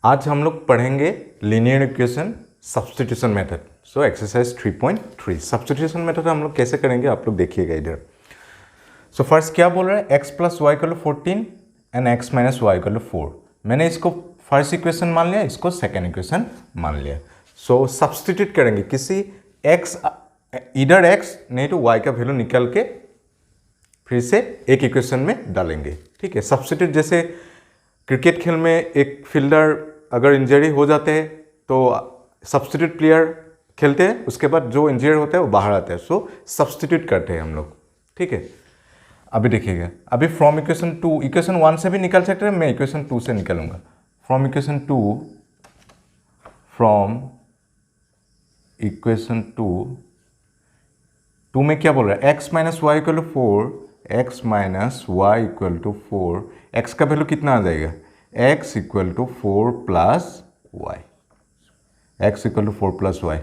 आज हम लोग पढ़ेंगे linear equation substitution method. So exercise 3.3 substitution method हम लोग कैसे करेंगे आप लोग देखिएगा इधर। सो फर्स्ट क्या बोल रहा है, x plus y equal to 14 and x minus y equal to 4। मैंने इसको फर्स्ट इक्वेशन मान लिया, इसको सेकेंड इक्वेशन मान लिया। सो सब्स्टिट्यूट करेंगे किसी x, इधर x नहीं तो y का वैल्यू निकाल के फिर से एक इक्वेशन में डालेंगे। ठीक है, सब्स्टिट्यूट जैसे क्रिकेट खेल में एक फील्डर अगर इंजरी हो जाते हैं तो सब्स्टिट्यूट प्लेयर खेलते हैं, उसके बाद जो इंजरी होता है वो बाहर आता है। सो सब्स्टिट्यूट करते हैं हम लोग। ठीक है, अभी देखिएगा, अभी फ्रॉम इक्वेशन 2, इक्वेशन 1 से भी निकाल सकते हैं, मैं इक्वेशन 2 से निकालूंगा। फ्रॉम इक्वेशन 2 में क्या बोल रहा है, x minus y equal to 4, x minus y equal to 4, x का वैल्यू कितना आ जाएगा, x equal to 4 plus y, x equal to 4 plus y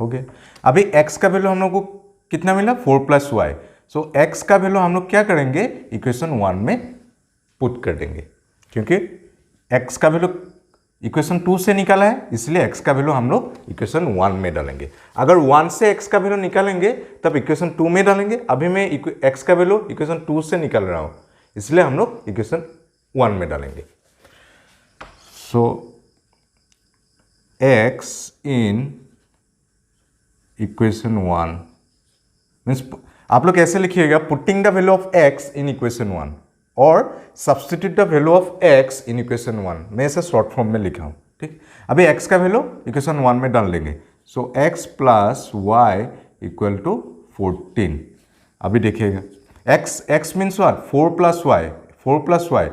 हो गया। अभी x का वैल्यू हम लोग को कितना मिला, 4 प्लस वाई। सो x का वैल्यू हम लोग क्या करेंगे, इक्वेशन 1 में पुट कर देंगे, क्योंकि x का वैल्यू इक्वेशन 2 से निकाला है, इसलिए x का वैल्यू हम लोग इक्वेशन 1 में डालेंगे। अगर 1 से x का वैल्यू निकालेंगे तब इक्वेशन 2 में डालेंगे। अभी मैं x का वैल्यू इक्वेशन 2 से निकाल रहा हूं, इसलिए हम लोग इक्वेशन 1 में डालेंगे। सो x इन इक्वेशन 1 मीन्स आप लोग ऐसे लिखिएगा, putting the value of x in equation 1 और substitute the value of x in equation 1। मैं इसे शॉर्ट फॉर्म में लिखा हूं। ठीक, अभी x का वैल्यू इक्वेशन 1 में डाल देंगे। So x plus y equal to 14। अभी देखिएगा, x means what, 4 plus y, 4 plus y,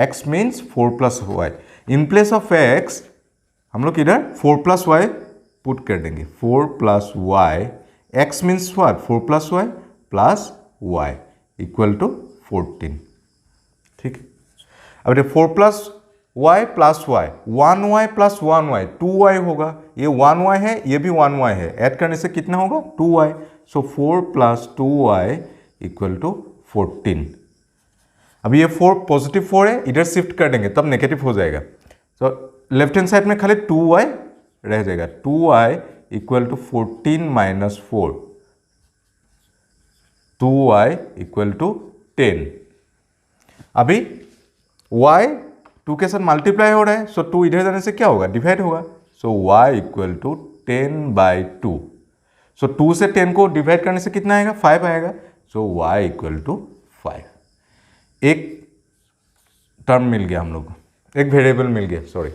x means 4 plus वाई। इन प्लेस ऑफ x हम लोग इधर 4 प्लस वाई पुट कर देंगे, 4 plus y, x means what, 4 plus y plus y equal to 14। ठीक है, अब 4 plus y plus y, 1y plus 1y 2y होगा। ये 1y है, ये भी 1y है, ऐड करने से कितना होगा, 2y। So 4 plus 2y equal to 14। अभी ये 4 पॉजिटिव 4 है, इधर शिफ्ट कर देंगे तब नेगेटिव हो जाएगा। तो लेफ्ट हैंड साइड में खाली 2y रह जाएगा, 2y equal to 14 minus 4, 2y equal to 10। अभी y 2 के साथ मल्टीप्लाई हो रहा है, सो 2 इधर जाने से क्या होगा, डिवाइड होगा। So y equal to 10/2। सो 2 से 10 को डिवाइड करने से कितना आएगा, 5 आएगा। सो y इक्वल टू 5। एक टर्म मिल गया हम लोग को, एक वेरिएबल मिल गया, सॉरी।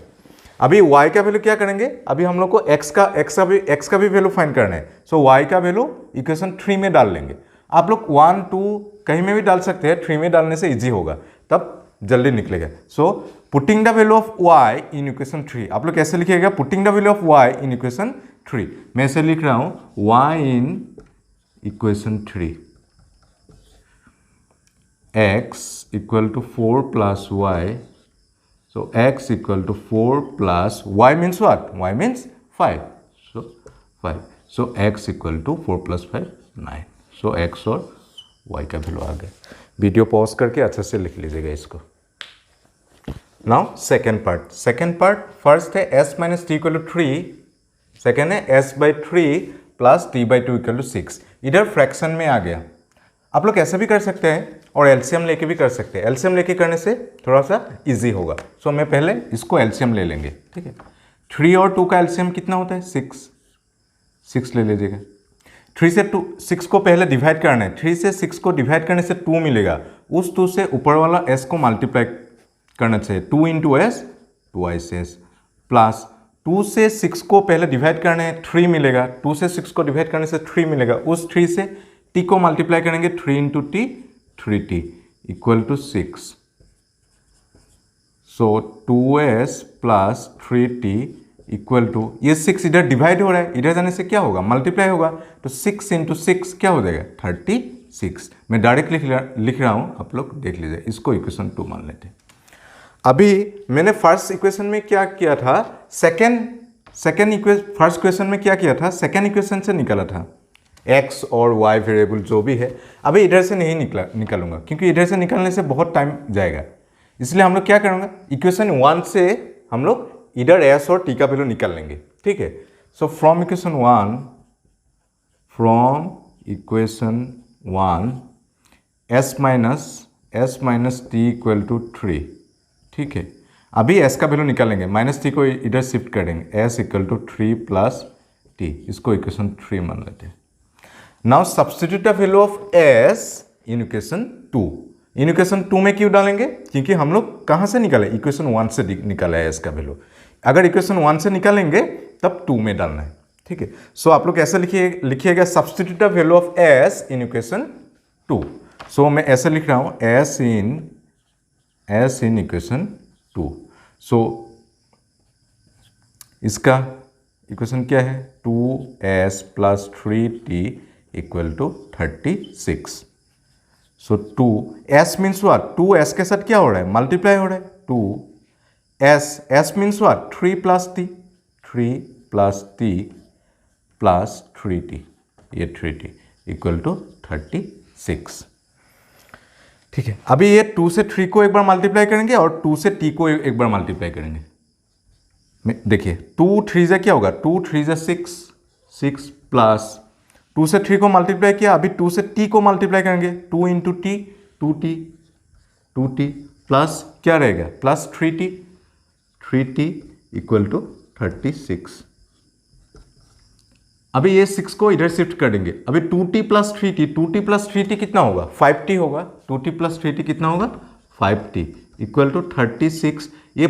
अभी y का वैल्यू क्या करेंगे, अभी हम लोग को x का भी वैल्यू फाइंड करना है। सो y का वैल्यू इक्वेशन 3 में डाल लेंगे। आप लोग 1, 2 कहीं में भी डाल सकते हैं, 3 में डालने से इजी होगा, तब जल्दी निकलेगा। So putting the value of y in equation 3, आप लोग कैसे लिखिएगा, putting the value of y in equation 3। मैं ऐसे लिख रहा हूं, y in equation 3, x equal to 4 plus y. So x equal to 4 plus y means what, y means 5। So 5। So x equal to 4 plus 5 9। सो x और y का वैल्यू आ गया। वीडियो पॉज करके अच्छे से लिख लीजिएगा इसको। नाउ सेकेंड पार्ट, फर्स्ट है s minus t equal to 3, second है s/3 plus t/2 equal to 6। इधर फ्रैक्शन में आ गया। आप लोग ऐसे भी कर सकते हैं और एलसीएम लेके भी कर सकते हैं। एलसीएम लेके करने से थोड़ा सा इजी होगा। सो मैं पहले इसको एलसीएम ले लेंगे। ठीक है, 3 और 2 का एलसीएम कितना होता है, 6 ले लीजिएगा। 3 से 6 को पहले डिवाइड करना है, 3 से 6 को डिवाइड करने से 2 मिलेगा। उस 2 से ऊपर वाला s को मल्टीप्लाई करना चाहिए, 2 इंटू एस 2s प्लस 2 से 6 को पहले डिवाइड करना है, 3 मिलेगा। 2 से 6 को डिवाइड करने से 3 मिलेगा। उस 3 से t को मल्टीप्लाई करेंगे, 3 into t 3t equal to 6। So 2s plus 3t equal to, ये 6 इधर डिवाइड हो रहा है, इधर जाने से क्या होगा, मल्टीप्लाई होगा। तो 6 इंटू 6 क्या हो जाएगा, 36। मैं डायरेक्ट लिख रहा हूं, आप लोग देख लीजिए। इसको इक्वेशन 2 मान लेते हैं। अभी मैंने फर्स्ट इक्वेशन में क्या किया था, फर्स्ट इक्वेशन में क्या किया था, सेकेंड इक्वेशन से निकाला था x और y वेरिएबल जो भी है। अभी इधर से नहीं निकालूंगा, क्योंकि इधर से निकालने से बहुत टाइम जाएगा। इसलिए हम लोग क्या करेंगे, इक्वेशन 1 से हम लोग इधर एस और टी का वैल्यू निकाल लेंगे, ठीक है। So from equation one s minus t equal to 3, ठीक है। अभी एस का वैल्यू निकालेंगे, माइनस टी को इधर शिफ्ट करेंगे, s equal to 3 plus t, इसको इक्वेशन 3 मान लेते हैं। Now substitute the value of s in equation 2। In equation 2 में क्यों डालेंगे, क्योंकि हम लोग कहाँ से निकाले, इक्वेशन 1 से निकाला है एस का वैल्यू। अगर इक्वेशन 1 से निकालेंगे तब 2 में डालना है, ठीक है। सो आप लोग ऐसे लिखिएगा substitute the value of s in equation 2। सो मैं ऐसे लिख रहा हूँ एस इन इक्वेशन 2। सो इसका इक्वेशन क्या है, 2s plus 3t equal to 36। So 2s means what, 2s के साथ क्या हो रहा है, मल्टीप्लाई हो रहा है। 2s means what, 3 plus t plus 3t, ये 3t इक्वल टू 36, ठीक है। अभी ये 2 से 3 को एक बार मल्टीप्लाई करेंगे और 2 से t को एक बार मल्टीप्लाई करेंगे। देखिए 2 3 से क्या होगा, 2 3 से 6 प्लस 2 से 3 को मल्टीप्लाई किया, अभी 2 से t को मल्टीप्लाई करेंगे, 2 इंटू टी 2t प्लस क्या रहेगा, प्लस 3t इक्वल टू 36। अभी ये 6 को इधर शिफ्ट कर देंगे, अभी 2t प्लस 3t कितना होगा, 5t होगा। 2t प्लस 3t कितना होगा, 5t इक्वल टू 36। ये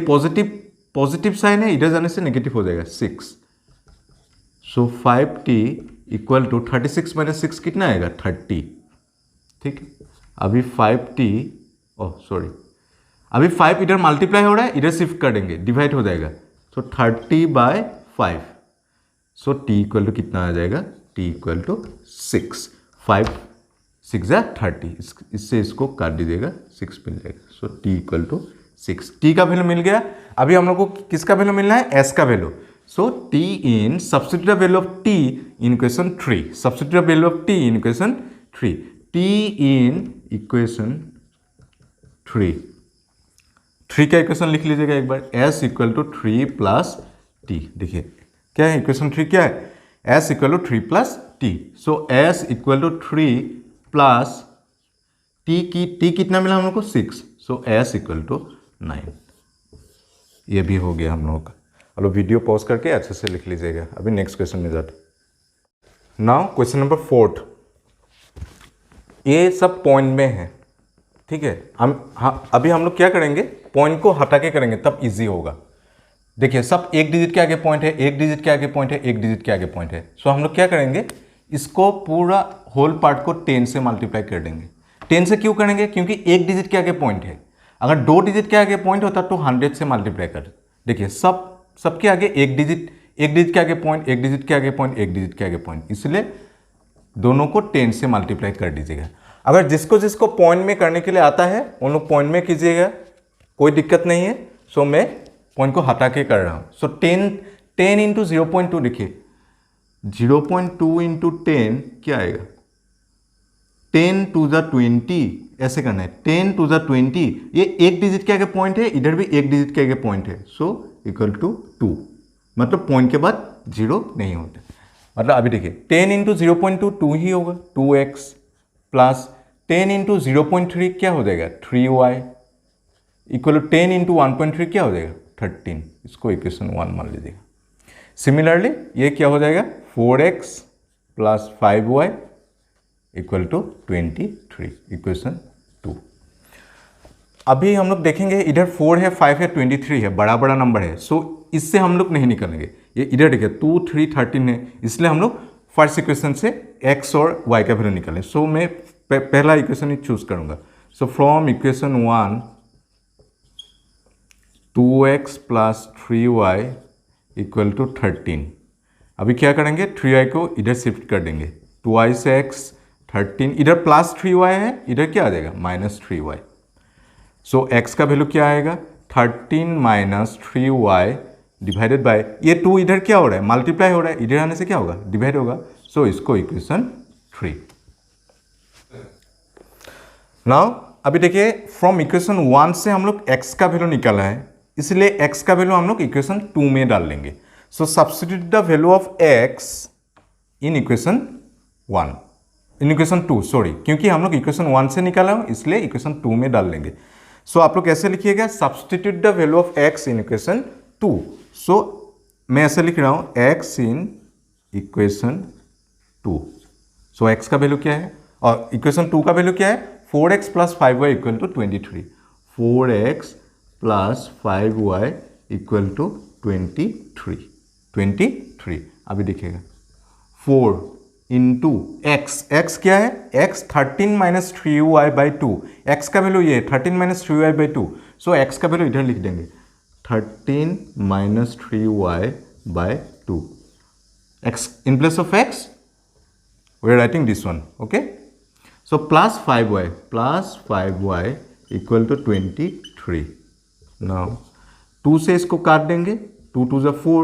पॉजिटिव साइन है, इधर जाने से नेगेटिव हो जाएगा 6। सो 5t इक्वल टू 36 माइनस 6 कितना आएगा, 30, ठीक है। अभी 5t अभी 5 इधर मल्टीप्लाई हो रहा है, इधर शिफ्ट कर देंगे, डिवाइड हो जाएगा। सो 30/5। सो t इक्वल टू कितना आ जाएगा, t इक्वल टू 6। 5 6 या 30, इससे इसको काट दीजिएगा, 6 मिल जाएगा। सो t इक्वल टू 6, t का वैल्यू मिल गया। अभी हम लोग को किसका वैल्यू मिलना है, s का value. So t in substitute the value of t in equation 3, substitute the value of t in equation 3, t in equation 3 का इक्वेशन लिख लीजिएगा एक बार, s equal to 3 plus t। देखिए क्या है इक्वेशन 3, क्या है, s equal to 3 plus t। So s equal to 3 plus t कितना मिला हम लोग को, 6। So s equal to 9। ये भी हो गया हम लोगों का। चलो वीडियो पॉज करके अच्छे से लिख लीजिएगा। अभी नेक्स्ट क्वेश्चन में जाते। नाउ क्वेश्चन नंबर 4, ये सब पॉइंट में है, ठीक है। अभी हम लोग क्या करेंगे, पॉइंट को हटा के करेंगे तब इजी होगा। देखिए सब एक डिजिट के आगे पॉइंट है, एक डिजिट के आगे पॉइंट है, एक डिजिट के आगे पॉइंट है। सो हम लोग क्या करेंगे, इसको पूरा होल पार्ट को 10 से मल्टीप्लाई कर देंगे। 10 से क्यों करेंगे, क्योंकि एक डिजिट के आगे पॉइंट है। अगर 2 डिजिट के आगे पॉइंट होता तो 100 से मल्टीप्लाई कर। देखिए सबके आगे एक डिजिट के आगे पॉइंट, एक डिजिट के आगे पॉइंट, एक डिजिट के आगे पॉइंट, इसलिए दोनों को 10 से मल्टीप्लाई कर दीजिएगा। अगर जिसको पॉइंट में करने के लिए आता है उन लोग पॉइंट में कीजिएगा, कोई दिक्कत नहीं है। सो मैं पॉइंट को हटा के कर रहा हूँ। सो 10 इंटू 0.2 लिखिए, 0.2 इंटू 10 क्या आएगा, 10 टू द 20, ऐसे करना है, 10 टू द 20। ये एक डिजिट के आगे पॉइंट है, इधर भी एक डिजिट के आगे पॉइंट है। सो इक्वल टू 2, मतलब पॉइंट के बाद 0 नहीं होता। मतलब अभी देखिए 10 इंटू 0.2 2 ही होगा, 2x प्लस 10 इंटू 0.3 क्या हो जाएगा, 3y इक्वल टू 10 इंटू 1.3 क्या हो जाएगा, 13। इसको इक्वेशन 1 मान लीजिएगा। सिमिलरली ये क्या हो जाएगा, 4x plus 5y equal to 23, equation 2। अभी हम लोग देखेंगे इधर 4 है, 5 है, 23 है, बड़ा बड़ा नंबर है। सो इससे हम लोग नहीं निकालेंगे। ये इधर देखिए 2 3 13 है, इसलिए हम लोग फर्स्ट इक्वेशन से x और y का वैल्यू निकालें। सो मैं पहला इक्वेशन ही चूज करूंगा। So from equation 1 2x plus 3y equal to 13। अभी क्या करेंगे, 3y को इधर शिफ्ट कर देंगे, 2y से x 13, इधर प्लस 3y है, इधर क्या आ जाएगा, माइनस 3y। सो x का वैल्यू क्या आएगा, 13 माइनस 3y डिवाइडेड बाय, ये 2 इधर क्या हो रहा है, मल्टीप्लाई हो रहा है, इधर आने से क्या होगा, डिवाइड होगा। सो इसको इक्वेशन 3। नाउ अभी देखिए फ्रॉम इक्वेशन 1 से हम लोग x का वैल्यू निकाला है। इसलिए x का वैल्यू हम लोग इक्वेशन 2 में डाल लेंगे. So substitute the value of x in equation 1, in equation 2 sorry, क्योंकि हम लोग इक्वेशन 1 से निकाला हो इसलिए इक्वेशन 2 में डाल लेंगे. सो आप लोग ऐसे लिखिएगा substitute the value of x in equation 2. सो मैं ऐसे लिख रहा हूँ x in equation 2. So x का वैल्यू क्या है और इक्वेशन 2 का वैल्यू क्या है, 4x plus 5y equal to 23. 4x plus 5y equal to 23. अभी देखिएगा 4 इंटू x क्या है, x 13 minus 3y by 2. x का वैल्यू ये 13 minus 3y by 2. So x का वैल्यू इधर लिख देंगे 13 minus 3y by 2. x in place of x we are writing this one. Okay, so plus 5y equal to 23. now 2 से इसको काट देंगे, 2 2 जा 4.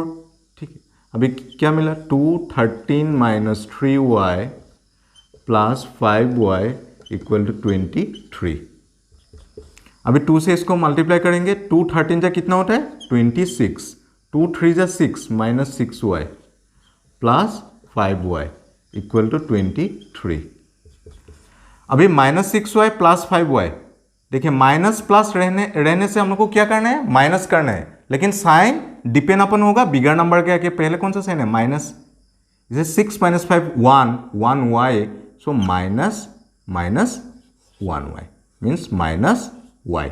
ठीक है, अभी क्या मिला 2 13 minus 3y plus 5y equal to 23. अभी 2 से इसको मल्टीप्लाई करेंगे, 2 13 जा कितना होता है 26, 2 3 जा 6 minus 6y plus 5y equal to 23. अभी माइनस 6y प्लस 5y, देखिए माइनस प्लस रहने से हम लोग को क्या करना है, माइनस करना है, लेकिन साइन डिपेंड अपन होगा बिगर नंबर के आगे. पहले कौन सा साइन है, माइनस. जैसे 6 minus 5 1y, so minus 1y means minus y.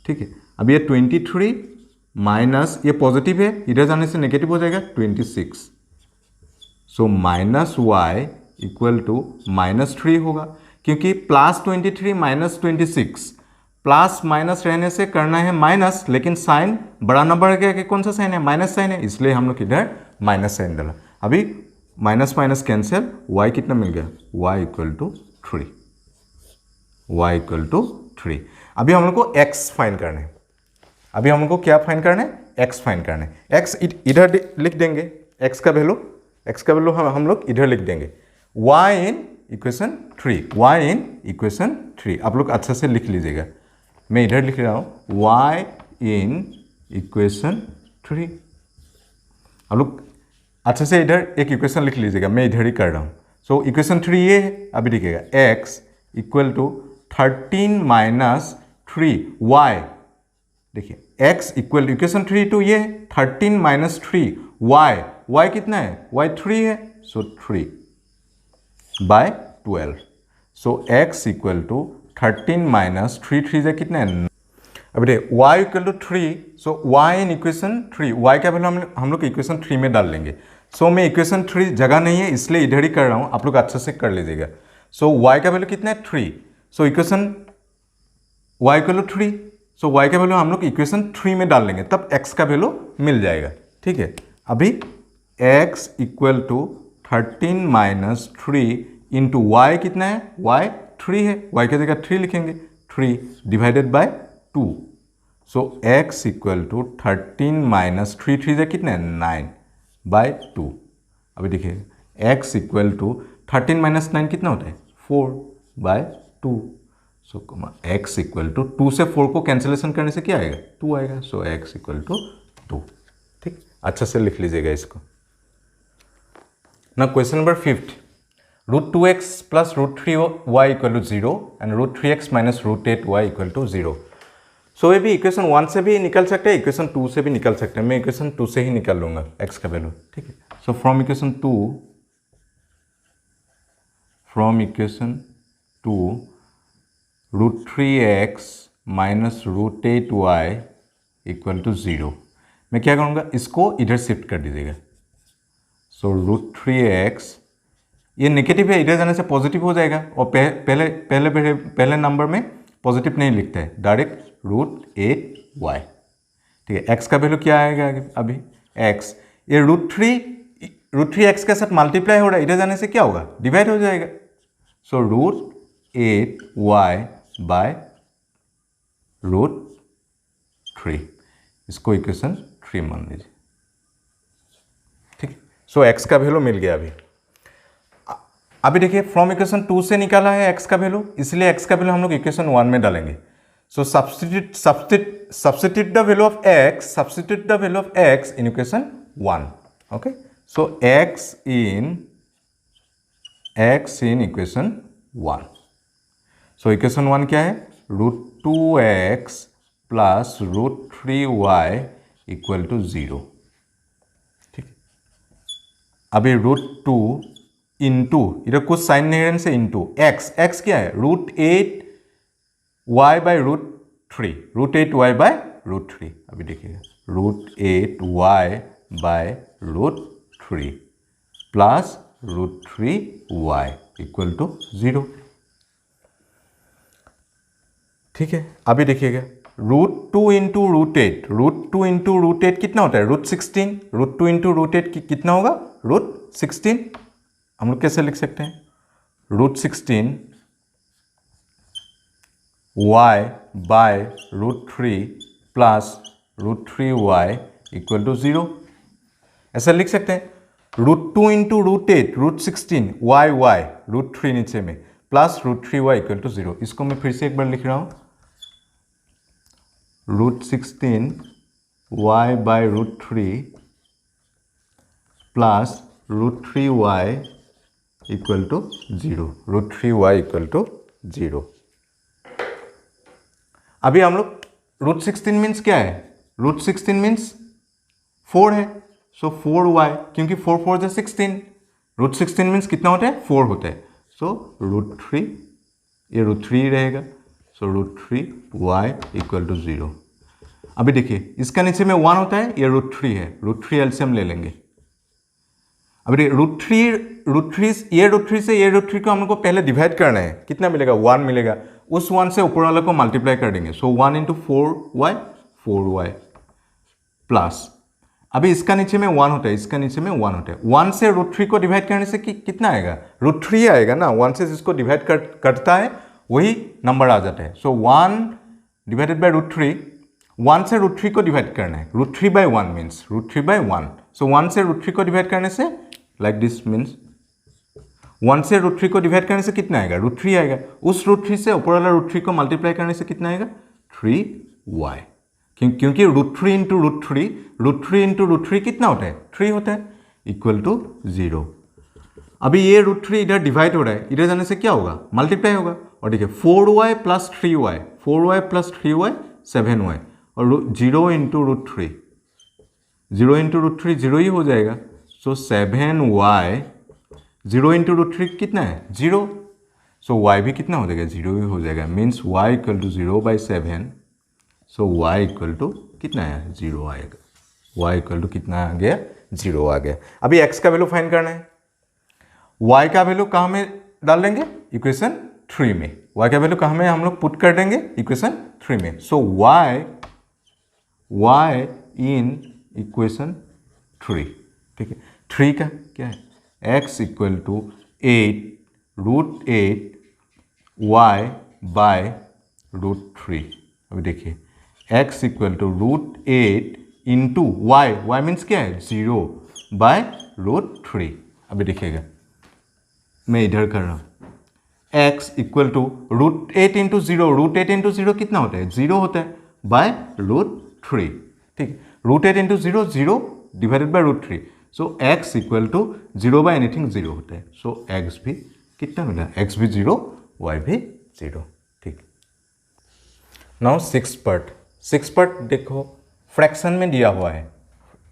ठीक है, अब ये 23 माइनस ये पॉजिटिव है, इधर जाने से नेगेटिव हो जाएगा 26. So minus y equal to minus 3 होगा, क्योंकि प्लस 23 माइनस 26, प्लस माइनस रहने से करना है माइनस, लेकिन साइन बड़ा नंबर के कौन सा साइन है, माइनस साइन है, इसलिए हम लोग इधर माइनस साइन डाला. अभी माइनस माइनस कैंसिल, y कितना मिल गया, y equal to 3. y equal to 3. अभी हम लोग को x फाइंड करना है. अभी हम लोग को क्या फाइंड करना है, x फाइंड करना है. x इधर लिख देंगे, x का वैल्यू हम लोग इधर लिख देंगे. y इन इक्वेशन 3, आप लोग अच्छा से लिख लीजिएगा. मैं इधर लिख रहा हूँ y इन इक्वेशन 3. आप लोग अच्छा से इधर एक इक्वेशन लिख लीजिएगा, मैं इधर ही कर रहा हूँ. सो इक्वेशन 3 ये है. अभी देखिएगा x equal to 13 minus 3y. देखिए x इक्वल इक्वेशन 3 टू ये 13 माइनस 3y कितना है, y 3 है, so 3 by 12. So x equal to 13 minus 3 से कितना है. अभी देखिए y equal to 3, so y in equation 3, y का वैल्यू हम लोग इक्वेशन 3 में डाल लेंगे. सो मैं इक्वेशन 3 जगह नहीं है इसलिए इधर ही कर रहा हूँ, आप लोग अच्छे से कर लीजिएगा. सो y का वैल्यू कितना है 3, so equation y equal to 3, so y का वैल्यू हम लोग इक्वेशन 3 में डाल लेंगे, तब x का वैल्यू मिल जाएगा. ठीक है, अभी x equal to 13 minus 3 into y कितना है, y 3 है, y की जगह 3 लिखेंगे, 3 divided by 2. So x equal to 13 minus 3 से कितना है 9 बाय 2. अभी देखिए x इक्वल टू 13 माइनस 9 कितना होता है 4 by 2. So x equal to 2 से 4 को कैंसिलेशन करने से क्या आएगा 2 आएगा. So x equal to 2. ठीक, अच्छा से लिख लीजिएगा इसको. ना question number 5, √2x plus √3y equal to 0 and √3x minus √8y equal to 0. So ये भी इक्वेशन 1 से भी निकल सकते हैं, इक्वेशन 2 से भी निकल सकते हैं. मैं इक्वेशन 2 से ही निकाल लूँगा x का वैल्यू. ठीक है, so from equation 2 √3x minus √8y equal to 0. मैं क्या करूँगा, इसको इधर शिफ्ट कर दीजिएगा. सो √3x ये नेगेटिव है, इधर जाने से पॉजिटिव हो जाएगा, और पहले नंबर में पॉजिटिव नहीं लिखता है, डायरेक्ट √8y. ठीक है, x का वैल्यू क्या आएगा अभी, x ये √3x के साथ मल्टीप्लाई हो रहा है, इधर जाने से क्या होगा डिवाइड हो जाएगा. सो √8y बाय √3, इसको इक्वेशन 3 मान लीजिए. ठीक है, सो x का वैल्यू मिल गया. अभी देखिए फ्रॉम इक्वेशन 2 से निकाला है x का वैल्यू, इसलिए x का वैल्यू हम लोग इक्वेशन 1 में डालेंगे. So substitute the value of x, substitute the value of x in equation 1. Okay. So x in equation 1. So equation 1 क्या है? √2x plus √3y equal to 0. ठीक है. अभी √2 इंटू इधर कुछ साइन नहीं रहने से इंटू x क्या है? √8y by √3, √8y by √3. अभी देखिएगा √8y by √3 plus √3y equal to 0. ठीक है. अभी देखिएगा √2 इंटू √8, √2 इंटू √8 कितना होता है? √16. √2 इंटू √8 कितना होगा? √16. हम लोग कैसे लिख सकते हैं? √16 y by √3 plus √3y equal to 0. ऐसा लिख सकते हैं. √2 इंटू √8, √16 y √3 नीचे में प्लस √3y इक्वल टू 0. इसको मैं फिर से एक बार लिख रहा हूं. √16 y by √3 plus √3y equal to 0. √3y equal to 0. अभी हम लोग √16 मीन्स क्या है? √16 मीन्स 4 है. सो 4y, क्योंकि 4 4 जो 16. √16 मीन्स कितना होता है? 4 होता है. सो √3, ये √3 रहेगा. सो √3y इक्वल टू 0. अभी देखिए इसका नीचे में 1 होता है, ये √3 है. √3 एलसीएम ले लेंगे. अभी √3 ये √3 से ये √3 को हम लोग को पहले डिवाइड करना है. कितना मिलेगा? 1 मिलेगा. उस 1 से ऊपर वाले को मल्टीप्लाई कर देंगे. सो 1 इंटू 4y प्लस अभी इसका नीचे में 1 होता है, इसका नीचे में 1 होता है. 1 से √3 को डिवाइड करने से कितना आएगा? √3 आएगा ना. 1 से जिसको डिवाइड करता है वही नंबर आ जाता है. सो 1 डिवाइडेड बाय √3, 1 से √3 को डिवाइड करना है. √3 बाय 1 मीन्स √3 बाय 1. सो 1 से √3 को डिवाइड करने से लाइक दिस मीन्स 1 से √3 को डिवाइड करने से कितना आएगा? √3 आएगा. उस √3 से ऊपर वाला √3 को मल्टीप्लाई करने से कितना आएगा? 3y. क्योंकि √3 इंटू √3 इंटू √3 कितना होता है? 3 होता है. Equal to 0. अभी ये √3 इधर डिवाइड हो रहा है, इधर जाने से क्या होगा? मल्टीप्लाई होगा. और देखिए 4y plus 3y, 4y plus 3y 7y और 0 इंटू √3, 0 इंटू √3 0 ही हो जाएगा. सो 7y 0 इंटू √3 कितना है? 0. सो y भी कितना हो जाएगा? 0 ही हो जाएगा. Means y equal to 0 by 7. So y equal to कितना है? 0 आएगा. y इक्वल टू कितना आ गया? 0 आ गया. अभी x का वैल्यू फाइंड करना है. y का वैल्यू कहाँ में डाल देंगे? इक्वेशन 3 में. y का वैल्यू कहाँ में हम लोग पुट कर देंगे? इक्वेशन 3 में. So y in equation 3. ठीक है. 3 का क्या है? x equal to 8 y by √3. अभी देखिए x equal to √8 into y means क्या है? 0 बाय √3. अभी देखिएगा मैं इधर कर रहा हूँ. x equal to √8 into 0, √8 into 0 कितना होता है? 0 होता है बाय √3. ठीक. √8 into 0 0 divided by √3. So x equal to 0 by anything 0 होता है. सो x भी कितना मिला? x भी 0, y भी 0. ठीक. नाउ 6th पार्ट देखो फ्रैक्शन में दिया हुआ है,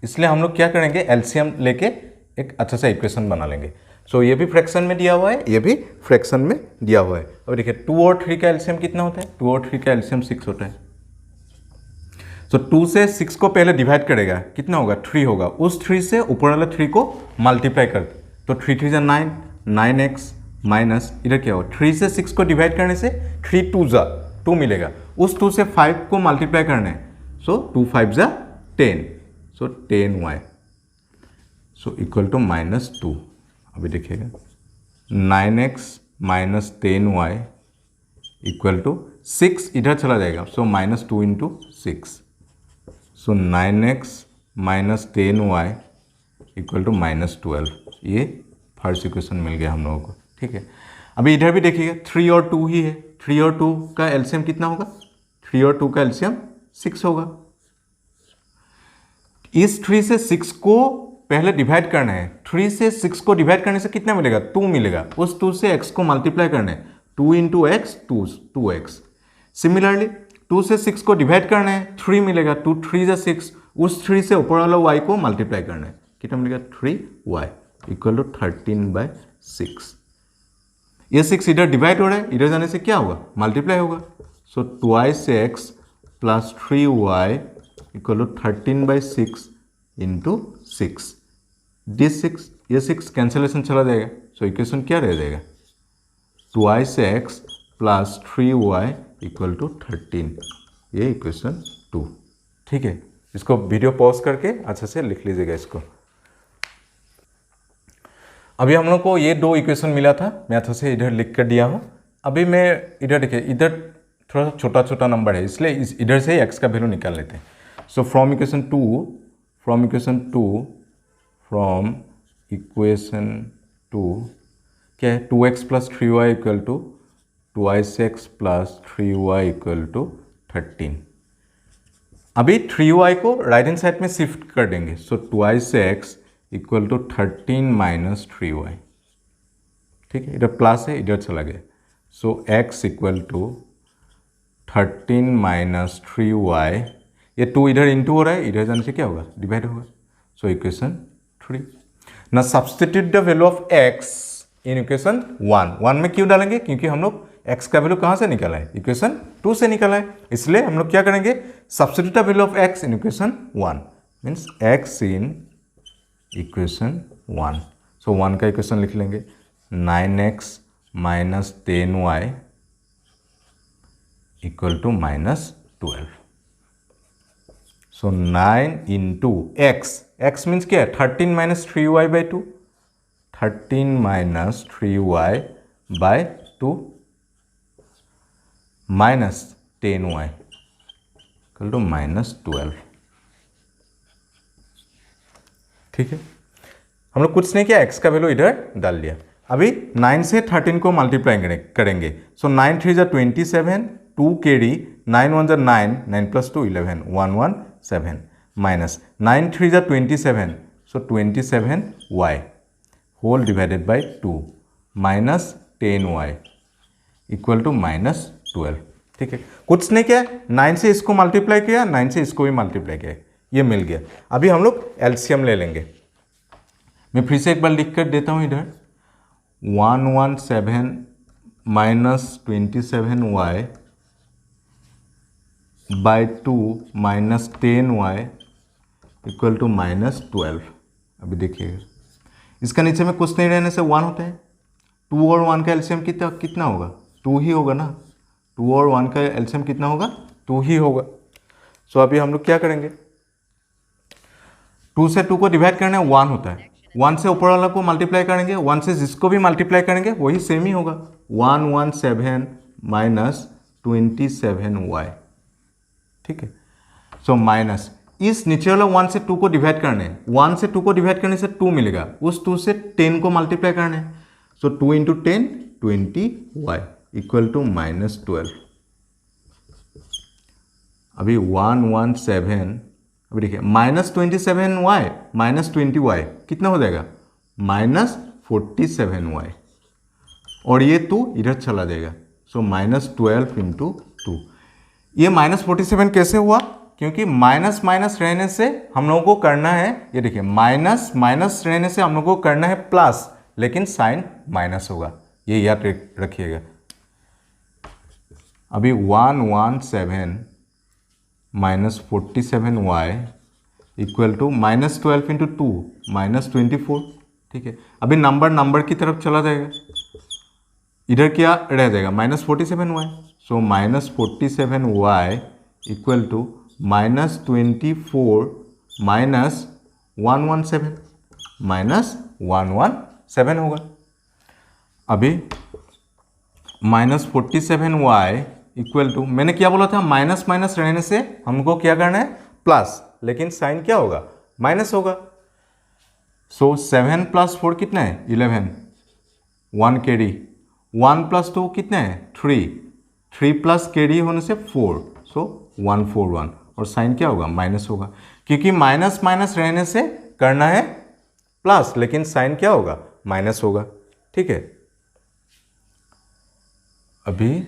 इसलिए हम लोग क्या करेंगे? एलसीएम लेके एक अच्छा सा इक्वेशन बना लेंगे. सो ये भी फ्रैक्शन में दिया हुआ है, ये भी फ्रैक्शन में दिया हुआ है. और देखिए 2 और 3 का एलसीएम कितना होता है? 2 और 3 का एलसीएम 6 होता है. सो 2 से 6 को पहले डिवाइड करेगा, कितना होगा? 3 होगा. उस 3 से ऊपर वाला 3 को मल्टीप्लाई कर, तो 3 3 9, 9x माइनस इधर क्या होगा? 3 से 6 को डिवाइड करने से 3 2 2 मिलेगा. उस 2 से 5 को मल्टीप्लाई करना है. So 2 5 10. So 10y. So equal to -2. अभी देखिएगा 9x minus 10y equal to 6 इधर चला जाएगा. So -2 into 6. So 9x minus 10y equal to -12. ये फर्स्ट इक्वेशन मिल गया हम लोगों को. ठीक है. अभी इधर भी देखिएगा 3 और 2 ही है. 3 और 2 का एलसीएम कितना होगा? 3 और 2 का एलसीएम 6 होगा। इस 3 से 6 को पहले डिवाइड करना है। 3 से 6 को डिवाइड करने से कितना मिलेगा? 2 मिलेगा। उस 2 से x को मल्टीप्लाई करना है। 2 इंटू एक्स 2x। सिमिलरली 2 से 6 को डिवाइड करना है, 3 मिलेगा। 2 3 जा 6, उस 3 से ऊपर वाला y को मल्टीप्लाई करना है। कितना मिलेगा? 3y equal to 13/6। ये 6 इधर डिवाइड हो रहा है, इधर जाने से क्या होगा? मल्टीप्लाई होगा। So 2x plus 3y equal to 13/6 into 6। D6, ये 6 कैंसिलेशन चला जाएगा। सो इक्वेशन क्या रह जाएगा? 2x plus 3y equal to 13। ये इक्वेशन 2। ठीक है, इसको वीडियो पॉज करके अच्छे से लिख लीजिएगा इसको। अभी हम लोग को ये 2 इक्वेशन मिला था, मैं अच्छे से इधर लिख कर दिया हूँ। अभी मैं इधर देखिए, इधर थोड़ा सा छोटा छोटा नंबर है, इसलिए इधर से ही x का वैल्यू निकाल लेते हैं। सो फ्रॉम इक्वेशन 2 क्या है? 2x plus 3y equal to 2x plus 3y equal to 13। अभी 3y को राइट हैंड साइड में शिफ्ट कर देंगे। So 2x equal to 13 minus 3y। ठीक है, इधर प्लस है, इधर चला गया। So x equal to 13 minus 3y। ये 2 इधर इंटू हो रहा है, इधर जाने से क्या होगा? डिवाइड होगा। So equation 3। ना substitute the value of x in equation 1 में क्यों डालेंगे? क्योंकि हम लोग x का वैल्यू कहाँ से निकाला है? इक्वेशन 2 से निकाला है। इसलिए हम लोग क्या करेंगे? Substitute the value of x in equation 1 means x in equation 1। So 1 का इक्वेशन लिख लेंगे 9x minus 10y equal to minus 12। So 9 into x means क्या है? 13 minus 3y by 2। 13 minus 3y by 2 minus 10y equal to minus 12। ठीक है, हम लोग कुछ नहीं किया, x का वैल्यू इधर डाल दिया। अभी 9 से 13 को मल्टीप्लाई करेंगे। सो 9 3 जा 27, 2 कैरी, 9 1 जा 9, 9 प्लस 2 11, 1 1 7 माइनस 9 3 जा 27, so 27y whole divided by 2 minus 10y equal to minus 12। ठीक है, कुछ नहीं किया, 9 से इसको मल्टीप्लाई किया, 9 से इसको भी मल्टीप्लाई किया, ये मिल गया। अभी हम लोग एलसीएम ले लेंगे। मैं फिर से एक बार लिख कर देता हूँ इधर 117 minus 27y by 2 minus 10y equal to minus 12। अभी देखिएगा, इसका नीचे में कुछ नहीं रहने से 1 होता है। 2 और 1 का एलसीएम कितना होगा? 2 ही होगा ना। 2 और 1 का एलसीएम कितना होगा? 2 ही होगा। सो अभी हम लोग क्या करेंगे? 2 से 2 को डिवाइड करना है, 1 होता है। 1 से ऊपर वाला को मल्टीप्लाई करेंगे, 1 से जिसको भी मल्टीप्लाई करेंगे वही सेम ही होगा। 117 माइनस 27y। ठीक है, सो माइनस इस नीचे वाला 1 से 2 को डिवाइड करना है। 1 से 2 को डिवाइड करने से 2 मिलेगा, उस 2 से 10 को मल्टीप्लाई करना है। So 2 into 10 20y equal to minus 12। अभी 117, अभी देखिए माइनस 27y माइनस 20y कितना हो जाएगा? Minus 47y। और ये 2 इधर चला जाएगा। So minus 12 into 2। ये माइनस 47 कैसे हुआ? क्योंकि माइनस माइनस रहने से हम लोगों को करना है, ये देखिए माइनस माइनस रहने से हम लोगों को करना है प्लस, लेकिन साइन माइनस होगा, ये याद रखिएगा। अभी 117 minus 47y equal to minus 12 into 2 minus 24। ठीक है, अभी नंबर की तरफ चला जाएगा, इधर क्या रह जाएगा? Minus 47y। So minus 47y equal to minus 24 minus 117 minus 117 होगा। अभी माइनस 47y इक्वल टू, मैंने क्या बोला था? माइनस माइनस रहने से हमको क्या करना है? प्लस, लेकिन साइन क्या होगा? माइनस होगा। सो 7 प्लस 4 कितना है? 11, 1 कैरी, 1 प्लस 2 कितना है? 3 प्लस कैरी होने से 4, सो 141 और साइन क्या होगा माइनस होगा, क्योंकि माइनस माइनस रहने से करना है प्लस, लेकिन साइन क्या होगा माइनस होगा। ठीक है, अभी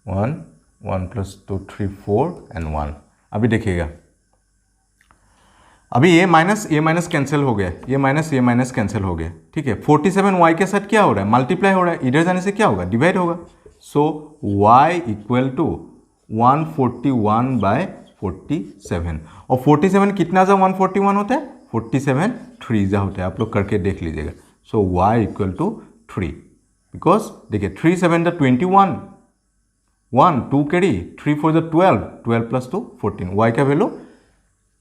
1 1 + 2 3 4 एंड 1। अभी देखिएगा, अभी ये माइनस कैंसिल हो गया, ये माइनस कैंसिल हो गया। ठीक है, 47 y के साथ क्या हो रहा है मल्टीप्लाई हो रहा है, इधर जाने से क्या होगा डिवाइड होगा। सो y इक्वल टू 141/47 और 47 कितना जा 141 होता है 47 3 जा होता है, आप लोग करके देख लीजिएगा। सो y इक्वल टू 3, बिकॉज देखिए 3 7 21 1 2 कैरी 3 4 12 12 + 2 14, y का वैल्यू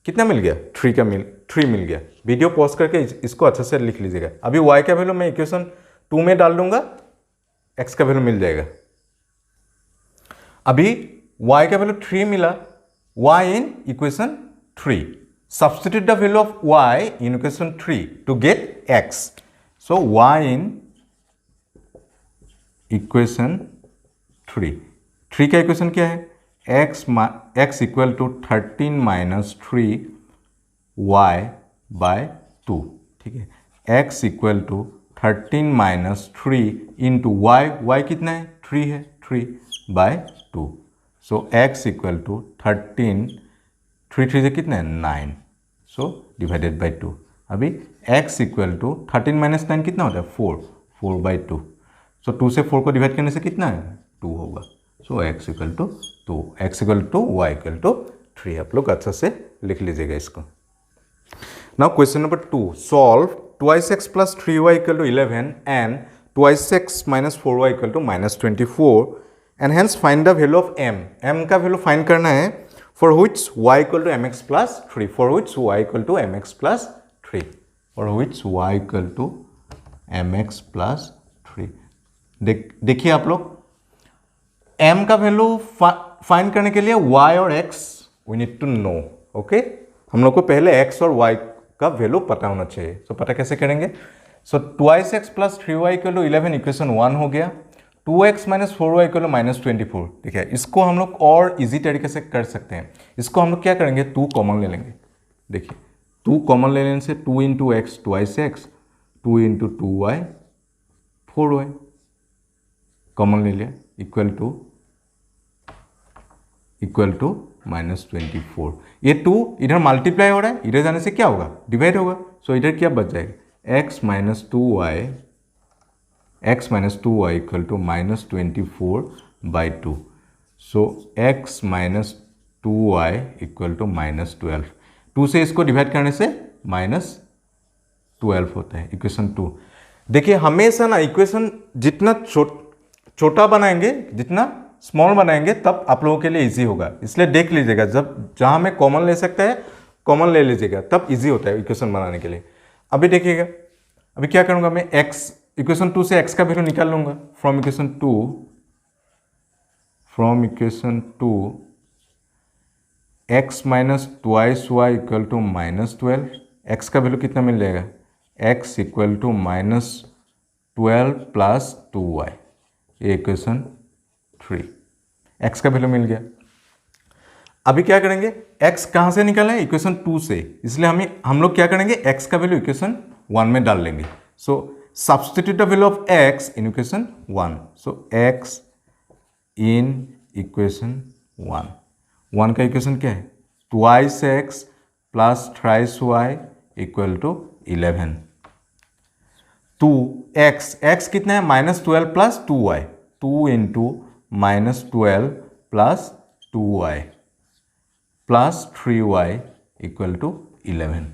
कितना मिल गया 3 मिल गया। वीडियो पॉज करके इसको अच्छे से लिख लीजिएगा। अभी y का वैल्यू मैं इक्वेशन 2 में डाल दूंगा, x का वैल्यू मिल जाएगा। अभी y का वैल्यू 3 मिला, y in equation 3, substitute the value of y in equation 3 to get x। So y in equation 3 का इक्वेशन क्या है x इक्वल टू 13 - 3y/2। ठीक है, x equal to 13 - 3 into y कितना है 3 है 3/2। सो x इक्वल टू 13 3 3 से कितना है 9, सो डिवाइडेड बाई 2। अभी x इक्वल टू 13 - 9 कितना होता है 4/2। सो 2 से 4 को डिवाइड करने से कितना है 2 होगा। So x equal to 2, x equal to y equal to 3। आप लोग अच्छा से लिख लीजिएगा इसको। Now question number 2, solve 2x + 3y = 11 and 2x - 4y = -24 and hence find the value of m। m का वैल्यू फाइंड करना है for which y = mx + 3, for which y = mx + 3, for which y = mx + 3। देखिए आप लोग, m का value find करने के लिए y और x we need to know. Okay, हम लोग को पहले x और y का वैल्यू पता होना चाहिए। सो पता कैसे करेंगे। सो 2x + 3y = 11 इक्वेशन 1 हो गया, 2x - 4y = -24। ठीक है, इसको हम लोग और इजी तरीके से कर सकते हैं। इसको हम लोग क्या करेंगे 2 कॉमन ले लेंगे। देखिए 2 कॉमन ले लेने से 2 × x 2x, 2 × 2y 4y common ले लिया इक्वल टू -24। ये 2 इधर मल्टीप्लाई हो रहा है, इधर जाने से क्या होगा डिवाइड होगा। सो इधर क्या बच जाएगा x - 2y = -24/2। सो x - 2y = -12। 2 से इसको डिवाइड करने से -12 होता है इक्वेशन 2। देखिए हमेशा ना इक्वेशन जितना छोटा बनाएंगे, जितना स्मॉल बनाएंगे, तब आप लोगों के लिए इजी होगा। इसलिए देख लीजिएगा, जब जहां में कॉमन ले सकते हैं कॉमन ले लीजिएगा, तब इजी होता है इक्वेशन बनाने के लिए। अभी देखिएगा, अभी क्या करूंगा मैं इक्वेशन 2 से x का वैल्यू निकाल लूंगा। From equation 2 x - 2y = -12, x का वैल्यू कितना मिल जाएगा x = -12 + 2y, ये इक्वेशन 3, x का वैल्यू मिल गया। अभी क्या करेंगे, x कहां से निकाला है इक्वेशन 2 से, इसलिए हम लोग क्या करेंगे x का वैल्यू इक्वेशन 1 में डाल लेंगे। So substitute the value of x in equation 1। So x in equation 1 का इक्वेशन क्या है 2x + 3y = 11। 2x कितना है -12 + 2y, 2 × -12 + 2y + 3y = 11।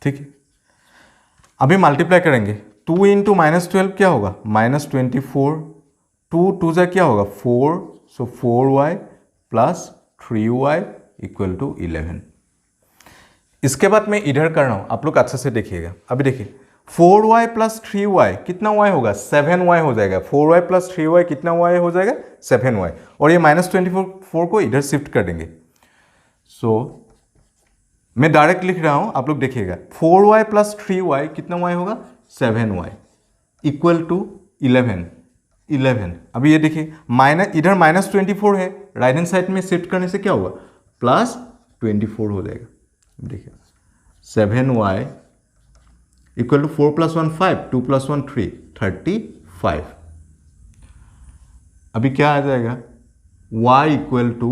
ठीक है, अभी मल्टीप्लाई करेंगे। 2 × -12 क्या होगा -24, 2 2 जा क्या होगा 4, सो 4y + 3y = 11। इसके बाद मैं इधर कर रहा हूं, आप लोग अच्छे से देखिएगा। अभी देखिए 4y + 3y कितना y होगा 7y हो जाएगा। 4y + 3y कितना y हो जाएगा 7y, और ये -24 को इधर शिफ्ट कर देंगे। सो मैं डायरेक्ट लिख रहा हूं, आप लोग देखिएगा 4y + 3y कितना y होगा 7y = 11। अभी ये देखिए इधर -24 है, राइट हैंड साइड में शिफ्ट करने से क्या होगा, प्लस 24 हो जाएगा। देखिए 7y इक्वल टू 4 + 1 5, 2 + 1 3, 35। अभी क्या आ जाएगा, y इक्वल टू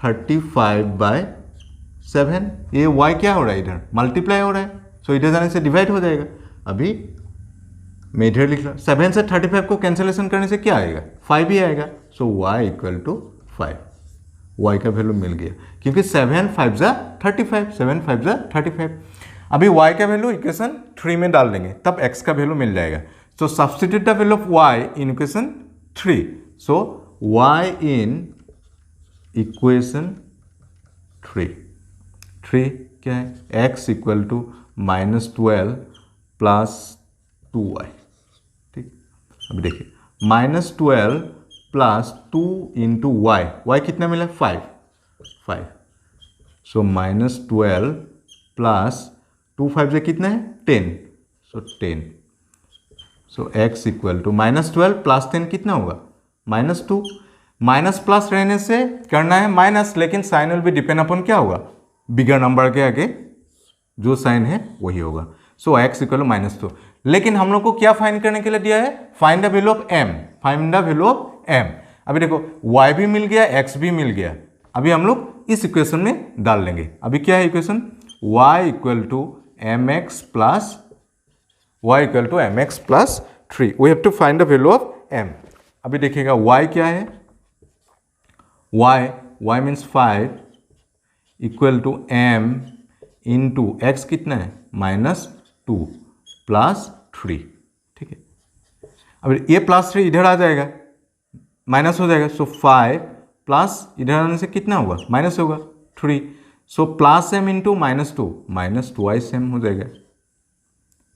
35/7। ये y क्या हो रहा है, इधर मल्टीप्लाई हो रहा है, सो इधर जाने से डिवाइड हो जाएगा। अभी मैं इधर लिख रहा हूँ, 7 से 35 को कैंसिलेशन करने से क्या आएगा, 5 ही आएगा। सो y इक्वल टू 5, y का वैल्यू मिल गया, क्योंकि 7 5 जा 35, 7 5 जा 35। अभी y का वैल्यू इक्वेशन 3 में डाल देंगे, तब x का वैल्यू मिल जाएगा। So substitute the value of y in equation 3। So y in equation 3 क्या है, x equal to -12 plus 2y। ठीक, अभी देखिए -12 प्लस 2 इंटू y कितना मिला, 5। सो -12 प्लस 2 5 से कितना है, 10। सो 10। सो x इक्वल टू -12 प्लस 10 कितना होगा, -2। माइनस प्लस रहने से करना है माइनस, लेकिन sign will be depend upon क्या होगा, बिगर नंबर के आगे जो साइन है वही होगा। So x equal to -2। लेकिन हम लोग को क्या फाइंड करने के लिए दिया है, find the value of m, find the value of m। अभी देखो y भी मिल गया, x भी मिल गया। अभी हम लोग इस इक्वेशन में डाल लेंगे। अभी क्या है equation, y equal to mx plus 3। We have to find the value of m। अभी देखिएगा y क्या है, y means 5 equal to m into x कितना है, -2 प्लस 3। ठीक है, अब ये +3 इधर आ जाएगा, माइनस हो जाएगा। सो 5 प्लस इधर आने से कितना होगा, माइनस होगा 3। So plus m into -2 2y m हो जाएगा।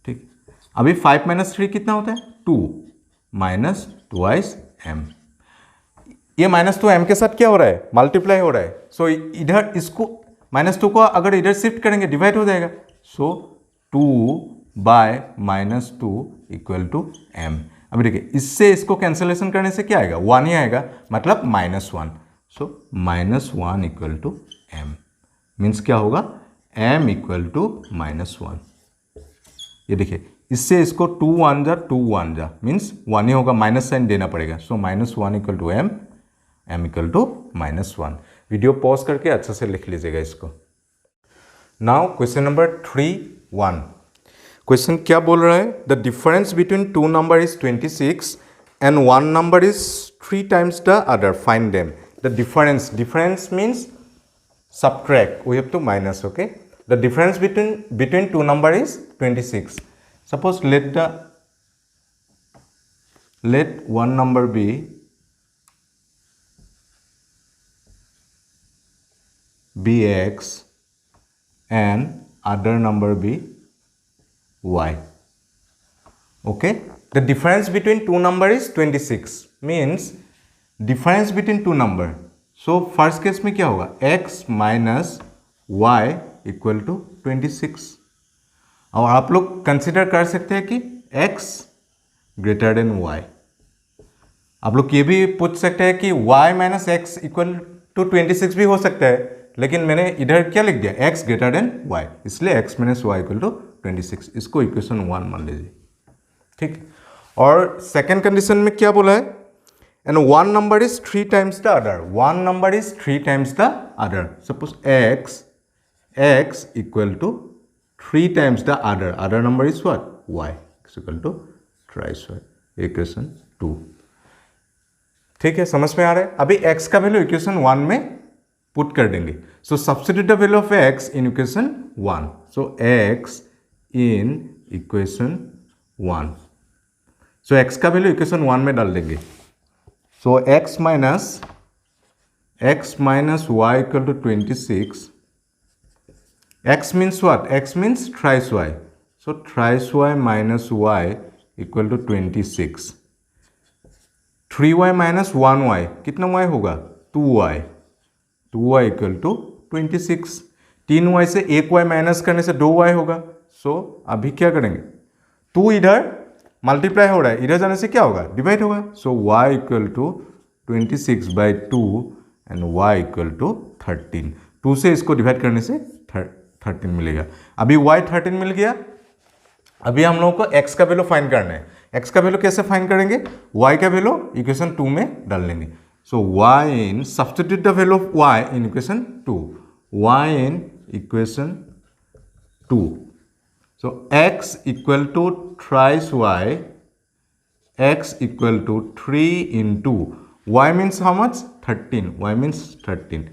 ठीक, अभी 5 - 3 कितना होता है, 2 -2y m। ये -2 m के साथ क्या हो रहा है, मल्टीप्लाई हो रहा है। सो इधर इसको -2 को अगर इधर शिफ्ट करेंगे डिवाइड हो जाएगा। सो 2/-2 इक्वल टू m। अभी देखिए इससे इसको कैंसिलेशन करने से क्या आएगा, 1 ही आएगा, मतलब -1। So -1 equal to m means क्या होगा, m इक्वल टू -1। ये देखिए इससे इसको 2 1 जा मीन्स 1 ही होगा, माइनस साइन देना पड़ेगा। So -1 equal to m equal to -1। Video pause करके अच्छा से लिख लीजिएगा इसको। Now question number 3.1। क्वेश्चन क्या बोल रहा है, the difference between 2 number is 26 and 1 number is 3 times the other, find them. The difference means subtract, we have to minus, okay? The difference between 2 number is 26. Suppose let one number be x and other number be y. Okay? The difference between 2 number is 26, means difference between 2 number. So first case में क्या होगा, x minus y equal to 26। और आप लोग consider कर सकते हैं कि x ग्रेटर देन y। आप लोग ये भी पूछ सकते हैं कि y minus x equal to 26 भी हो सकता है, लेकिन मैंने इधर क्या लिख दिया, x ग्रेटर देन y, इसलिए x minus y equal to 26। इसको इक्वेशन 1 मान लीजिए। ठीक, और सेकेंड कंडीशन में क्या बोला है, and one number is 3 times the other. One number is 3 times the other. Suppose x equal to 3 times the other. Other number is what? Y. X equal to thrice y. Equation 2. ठीक है, समझ में आ रहा है। अभी x का value equation 1 में put कर देंगे। So substitute the value of x in equation 1. So x in equation 1. So x का वैल्यू इक्वेशन 1 में डाल देंगे। So x minus y equal to 26. X means what? X means thrice y. So thrice y minus y equal to 26. 3y minus 1y कितना y होगा? 2y. 2y equal to 26. 3y से 1y minus करने से 2y होगा। So अभी क्या करेंगे? 2 इधर मल्टीप्लाई हो रहा है, इधर जाने से क्या होगा, डिवाइड होगा। So y equal to 26/2 and y equal to 13। 2 से इसको डिवाइड करने से 13 मिलेगा। अभी y 13 मिल गया। अभी हम लोगों को x का वैल्यू फाइंड करना है। x का वैल्यू कैसे फाइंड करेंगे? y का वैल्यू इक्वेशन 2 में डाल लेंगे। So y in substitute the value of y in equation 2, y in equation 2। So x equal to thrice y, x equal to 3 into y means how much? 13. y means 13.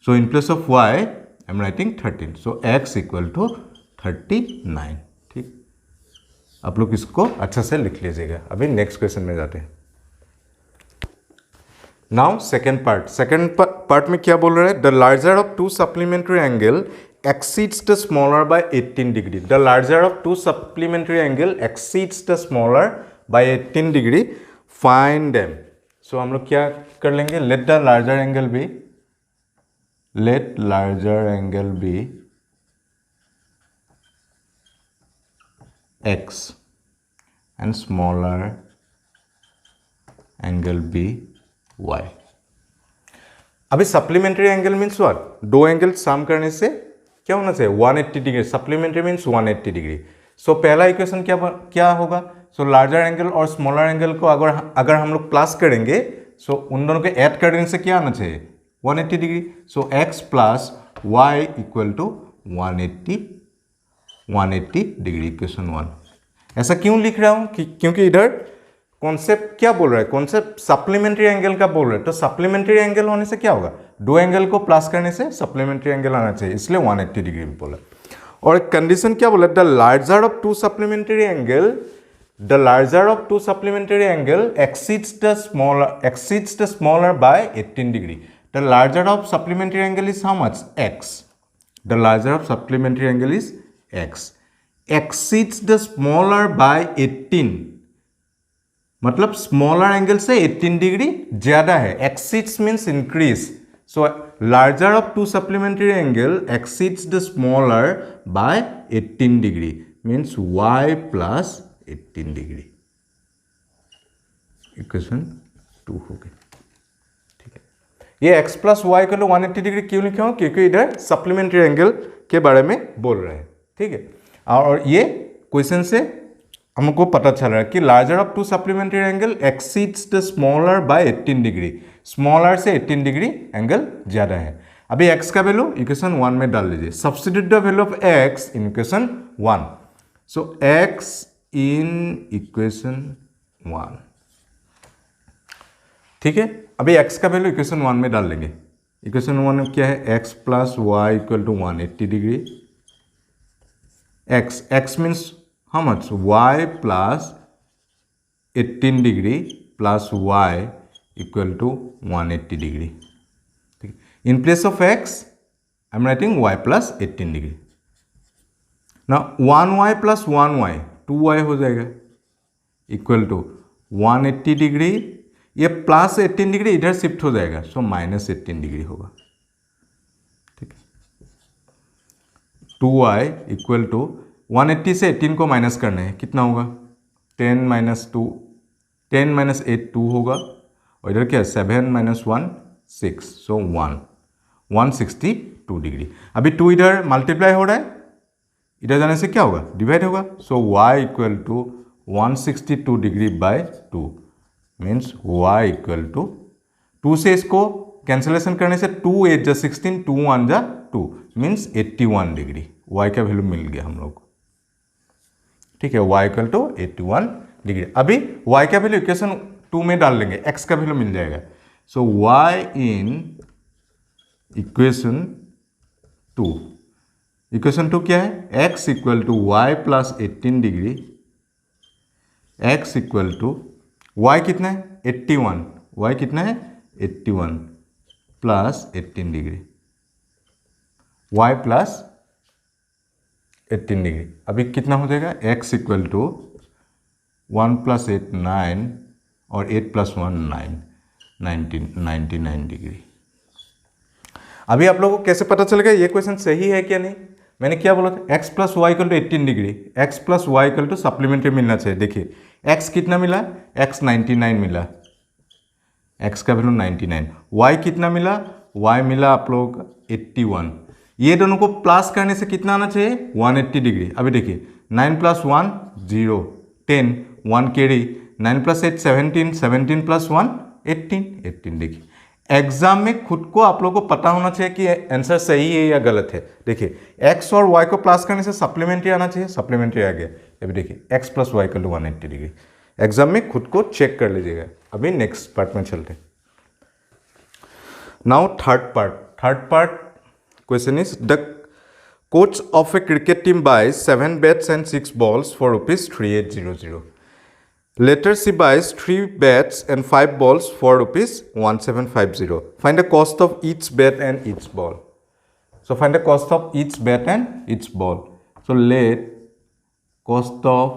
So in place of y I am writing 13. So x equal to 39. ठीक, आप लोग इसको अच्छा से लिख लीजिएगा। अभी next question में जाते हैं। नाउ सेकेंड पार्ट में क्या बोल रहा है? The larger of to supplementary angle exceeds the smaller by 18 degree. The larger of two supplementary angle exceeds the smaller by 18 degree. Find them. So हम लोग क्या कर लेंगे? Let the larger angle be x and smaller angle be y. अभी supplementary angle means what? दो angle sum करने से क्या होना चाहिए? 180 degree. Supplementary means 180 degree. So पहला इक्वेशन क्या होगा? सो लार्जर एंगल और स्मॉलर एंगल को अगर हम लोग प्लस करेंगे, सो उन दोनों के ऐड करने से क्या आना चाहिए? 180 degree. So x plus y equal to 180 degree, equation 1। ऐसा क्यों लिख रहा हूं? क्योंकि इधर कॉन्सेप्ट क्या बोल रहा है? कॉन्सेप्ट सप्लीमेंट्री एंगल का बोल रहा है। तो सप्लीमेंट्री एंगल होने से क्या होगा? दो एंगल को प्लस करने से सप्लीमेंट्री एंगल आना चाहिए, इसलिए 180 डिग्री बोला। और कंडीशन क्या बोला? The larger of to supplementary angle exceeds the smaller by 18 degree. The larger of supplementary angle is how much? x. The larger of supplementary angle is x. Exceeds the smaller by 18, मतलब smaller angle से 18 degree ज्यादा है। Exceeds means increase. So larger of to supplementary angle exceeds the smaller by 18 degree means y plus 18 degree. Equation 2 हो गई। ठीक है, ये x plus Y को 180 डिग्री क्यों लिखे हो? क्योंकि इधर सप्लीमेंट्री एंगल के बारे में बोल रहे हैं। ठीक है, और ये क्वेश्चन से हमको पता चल रहा है कि larger of to supplementary angle exceeds the smaller by 18 degree. Smaller से 18 डिग्री एंगल ज्यादा है। अभी x का वैल्यू इक्वेशन 1 में डाल लीजिए। Substitute the value of x in equation 1। So x in equation 1। ठीक है, अभी x का वैल्यू इक्वेशन 1 में डाल लेंगे। इक्वेशन 1 में क्या है? x plus y equal to 180 degree. x means how much? y plus 18 degree plus y equal to 180 degree. In place of x, I am writing y plus 18 degree. Now 1y plus 1y 2y हो जाएगा equal to 180 degree. ये plus 18 degree इधर shift हो जाएगा, so minus 18 degree होगा। ठीक है, 2y equal to 180 से 18 को माइनस करना है, कितना होगा? 10 माइनस 8 2 होगा, और इधर क्या है? 7 माइनस 1 6, सो 162 डिग्री। अभी 2 इधर मल्टीप्लाई हो रहा है, इधर जाने से क्या होगा? डिवाइड होगा। So y equal to 162 degree by 2 means y equal to 2 से इसको कैंसिलेशन करने से 2 8 जा 16, 2 1 जा 2 मीन्स 81 डिग्री। y का वैल्यू मिल गया हम लोग को। ठीक है, y इक्वल टू 81 डिग्री। अभी y का वैल्यू इक्वेशन 2 में डाल लेंगे, x का वैल्यू मिल जाएगा। So y in equation 2। Equation 2 क्या है? x equal to y plus 18 degree. x equal to y कितना है? 81। y कितना है? 81 plus 18 degree, y plus 18 degree. अभी कितना हो जाएगा? x इक्वल टू 1 प्लस 8 9 और 8 प्लस 1 9 99 डिग्री। अभी आप लोगों को कैसे पता चलेगा ये क्वेश्चन सही है क्या नहीं? मैंने क्या बोला था? x plus y equal to 18 degree. x plus y equal to supplementary मिलना चाहिए। देखिए x कितना मिला? x 99 मिला। x का वैल्यू 99, y कितना मिला, y मिला आप लोगों का 81। ये दोनों को प्लस करने से कितना आना चाहिए 180 डिग्री। अभी देखिए 9 + 1 0, 10 1 कैरी, 9 + 8 17, 17 + 1 18, 18। देखिए एग्जाम में खुद को आप लोगों को पता होना चाहिए कि आंसर सही है या गलत है। देखिए x और y को प्लस करने से सप्लीमेंट्री आना चाहिए, सप्लीमेंट्री आ गया। अभी देखिए x + y = 180 डिग्री। एग्जाम में खुद को चेक कर लीजिएगा। अभी नेक्स्ट पार्ट में चलते हैं। Now third part question is the coach of A cricket team buys 7 bats and 6 balls for rupees 3800. Later she buys 3 bats and 5 balls for rupees 1750. Find the cost of each bat and each ball. So find the cost of each bat and each ball. So let cost of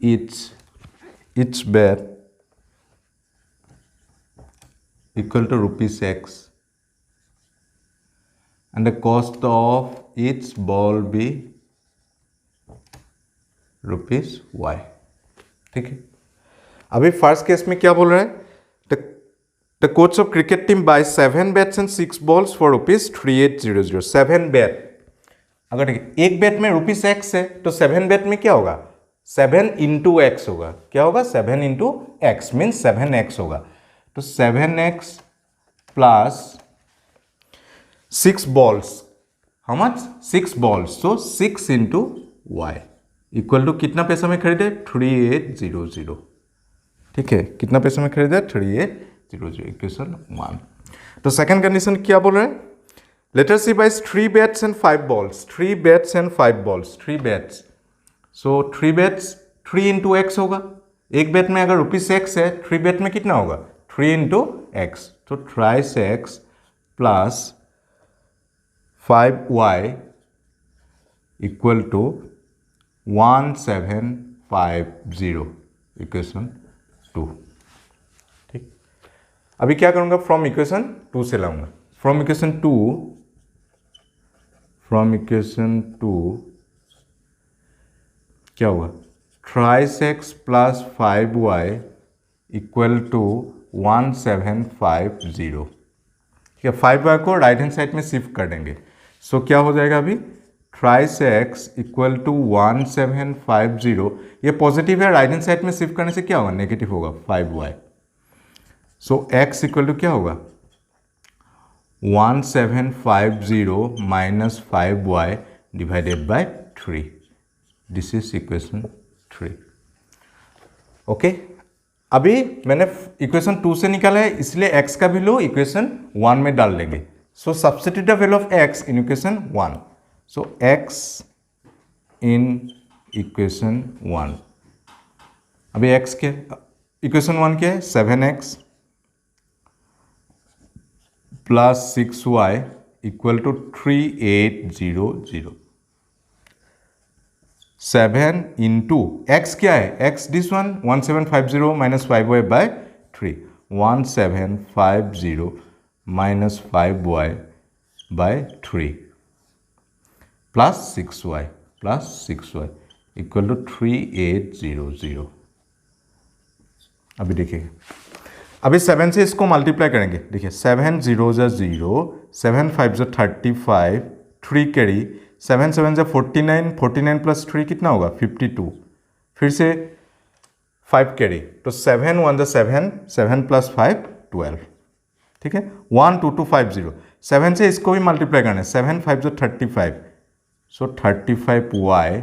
each bat equal to rupees x and the cost of each ball be rupees y। ठीक है, अभी first case में क्या बोल रहा है, the coach of cricket team buy 7 bats and 6 balls for rupees 3800। 7 bat, अगर एक बैट में रुपीज x है तो 7 बैट में क्या होगा 7 × x होगा। क्या होगा 7 × x मीन्स 7x होगा। तो 7x plus 6 balls, how much 6 balls, so 6 × y equal to कितना पैसा में खरीदे 3800। ठीक है, कितना पैसा में खरीदे 3800, इक्वेशन 1। तो सेकंड कंडीशन क्या बोल रहे हैं, later she buys 3 bats and 5 balls, 3 bats and 5 balls, 3 bats, so 3 bats 3 × x होगा। एक बैट में अगर रुपीज x है 3 बैट में कितना होगा 3 × x, तो thrice x plus 5y equal to 1750, equation 2। ठीक, अभी क्या करूंगा फ्रॉम इक्वेशन 2 से लाऊंगा। फ्रॉम इक्वेशन 2 क्या होगा thrice x plus 5y equal to 1750। ठीक है, 5y को राइट हैंड साइड में शिफ्ट कर देंगे। सो क्या हो जाएगा अभी थ्राइस x इक्वल टू 1750, ये पॉजिटिव है, राइट हैंड साइड में शिफ्ट करने से क्या होगा नेगेटिव होगा 5y। So x equal to क्या होगा 1750 minus 5y divided by 3। This is equation 3। Okay, अभी मैंने इक्वेशन 2 से निकाला है, इसलिए x का वैल्यू इक्वेशन 1 में डाल देंगे। So substitute the value of x in equation 1। So x in equation 1, अभी x के इक्वेशन 1 क्या है 7x plus 6y equal to 3800। 7 into x क्या है x this one 1750 minus 5y by 3, 1750 minus 5y by 3 plus 6y equal to 3800। अभी देखिए, अभी 7 से इसको मल्टीप्लाई करेंगे। देखिए 7 0 × 0, 7 5 × 35, 3 कैरी, 7 7 × 49, 49 प्लस 3 कितना होगा 52, फिर से 5 कैरी, तो 7 1 × 7, 7 प्लस 5 12। ठीक है, 12250, 7 से इसको भी मल्टीप्लाई करना है, 7 5 × 35, so 35y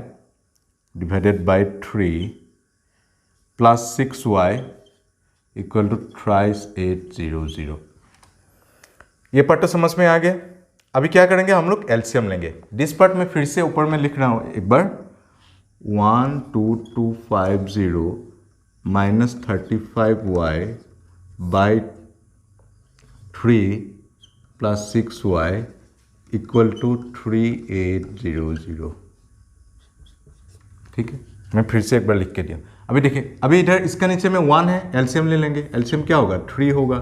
divided by 3 plus 6y equal to thrice 800। ये पार्ट तो समझ में आ गया। अभी क्या करेंगे हम लोग एलसीएम लेंगे। दिस पार्ट में फिर से ऊपर में लिख रहा हूँ एक बार, 12250 minus 35y by 3 plus 6y equal to 3800। ठीक है, मैं फिर से एक बार लिख के दिया। अभी देखिए, अभी इधर इसका नीचे में 1 है, एलसीएम ले लेंगे। एलसीएम क्या होगा 3 होगा,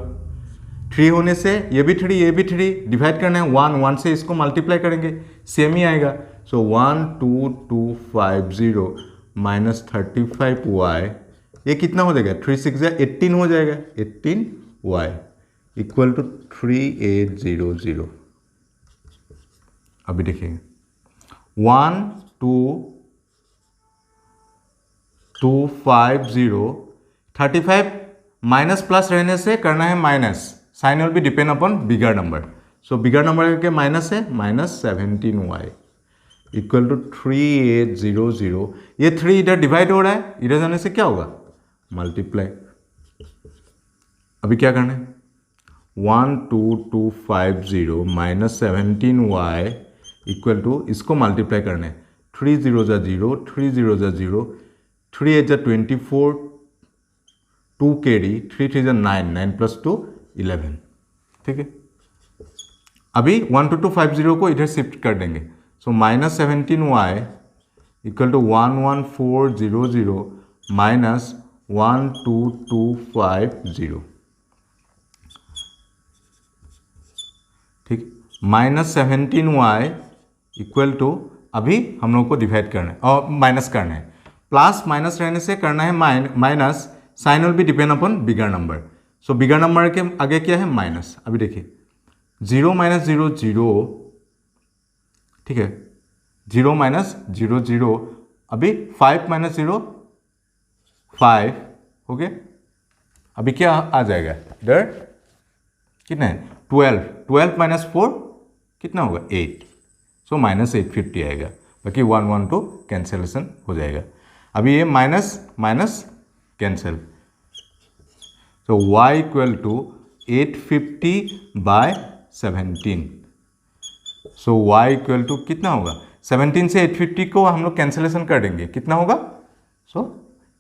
3 होने से ये भी 3 ये भी 3 डिवाइड करना है 1 से इसको मल्टीप्लाई करेंगे सेम ही आएगा। सो 12250 माइनस 35y ये कितना हो जाएगा 3 6 18 हो जाएगा 18y इक्वल टू 3800। अभी देखिए 1 2 2 5 0 35 माइनस प्लस रहने से करना है minus, sign will be depend upon bigger number. So bigger number के माइनस है माइनस 17y इक्वल टू 3800। ये 3 इधर डिवाइड हो रहा है, इधर जाने से क्या होगा मल्टीप्लाई। अभी क्या करना है 12250 माइनस 17y इक्वल टू इसको मल्टीप्लाई करना है 3 0 0 3 0 0 3 8 24 2 कैरी 3 3 9 9 प्लस 2 11। ठीक है, अभी 12250 को इधर शिफ्ट कर देंगे। So minus 17y equal to 11400 minus 12250। ठीक, माइनस 17y इक्वल टू अभी हम लोग को डिवाइड करना है और माइनस करना है। प्लस माइनस रहने से करना है minus, sign will be depend upon bigger number. So bigger number के आगे क्या है माइनस। अभी देखिए 0 माइनस 0 0। ठीक है, 0 माइनस 0 0। अभी 5 माइनस 0 5 हो गया। अभी क्या आ जाएगा इधर कितना है 12 12 माइनस 4 कितना होगा 8। सो माइनस 850 आएगा, बाकी 112 कैंसिलेशन हो जाएगा। अभी ये minus minus cancel. So y equal to 850 by 17। So y equal to कितना होगा 17 से 850 को हम लोग कैंसिलेशन कर देंगे, कितना होगा। सो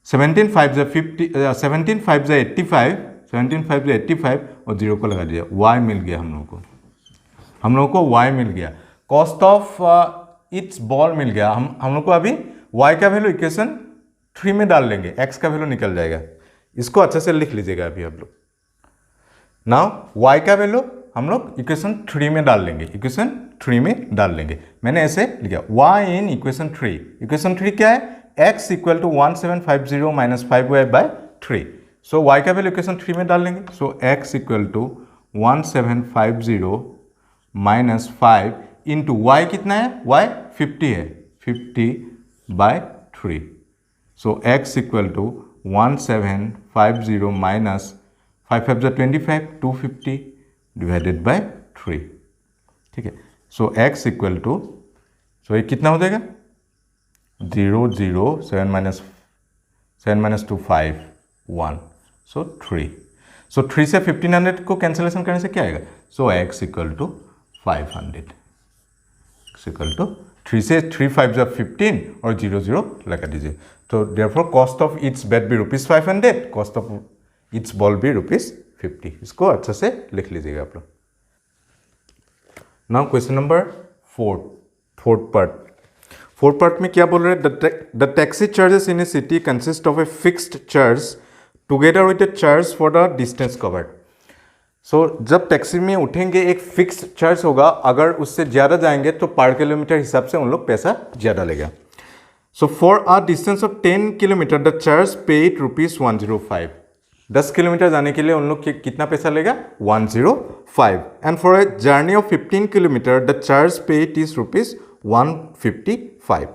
17 5 50 17 5 85 17 5 85 और 0 को लगा दिया, y मिल गया हम लोग को। हम लोग को y मिल गया, कॉस्ट ऑफ इट्स बॉल मिल गया। हम लोग को अभी y का वैल्यू इक्वेशन 3 में डाल लेंगे, x का वैल्यू निकल जाएगा। इसको अच्छे से लिख लीजिएगा अभी आप लोग। नाउ y का वैल्यू हम लोग इक्वेशन 3 में डाल लेंगे, इक्वेशन 3 में डाल लेंगे। मैंने ऐसे लिखा y इन इक्वेशन 3। इक्वेशन 3 क्या है x equal to 1750 minus 5y by 3। So y का वैल्यू इक्वेशन 3 में डाल लेंगे। So x equal to 1750 minus 5 into y कितना है y 50 है 50 by 3। So x equal to 1750 minus 5 5 25 250 divided by 3। ठीक है, so x equal to, so ये कितना हो जाएगा 0 0 7 माइनस 2 5 1। सो 3। सो 3 से 1500 को कैंसिलेशन करने से क्या आएगा। So x equal to 500 equal to 3 से 3 5 15 और 0 0 लगा दीजिए। तो therefore cost of its bat be ₹500, cost of its ball be ₹50। इसको अच्छा से लिख लीजिएगा आप लोग। Now question number 4th part में क्या बोल रहे हैं, the taxi charges in a city consist of a fixed charge together with the charge for the distance covered. So जब टैक्सी में उठेंगे एक फिक्स्ड चार्ज होगा, अगर उससे ज़्यादा जाएंगे तो पर किलोमीटर हिसाब से उन लोग पैसा ज़्यादा लेगा। So for a distance of 10 kilometre the charge paid ₹105। 10 kilometre जाने के लिए उन लोग कितना पैसा लेगा 105। And for a journey of 15 kilometre the charge paid is ₹155।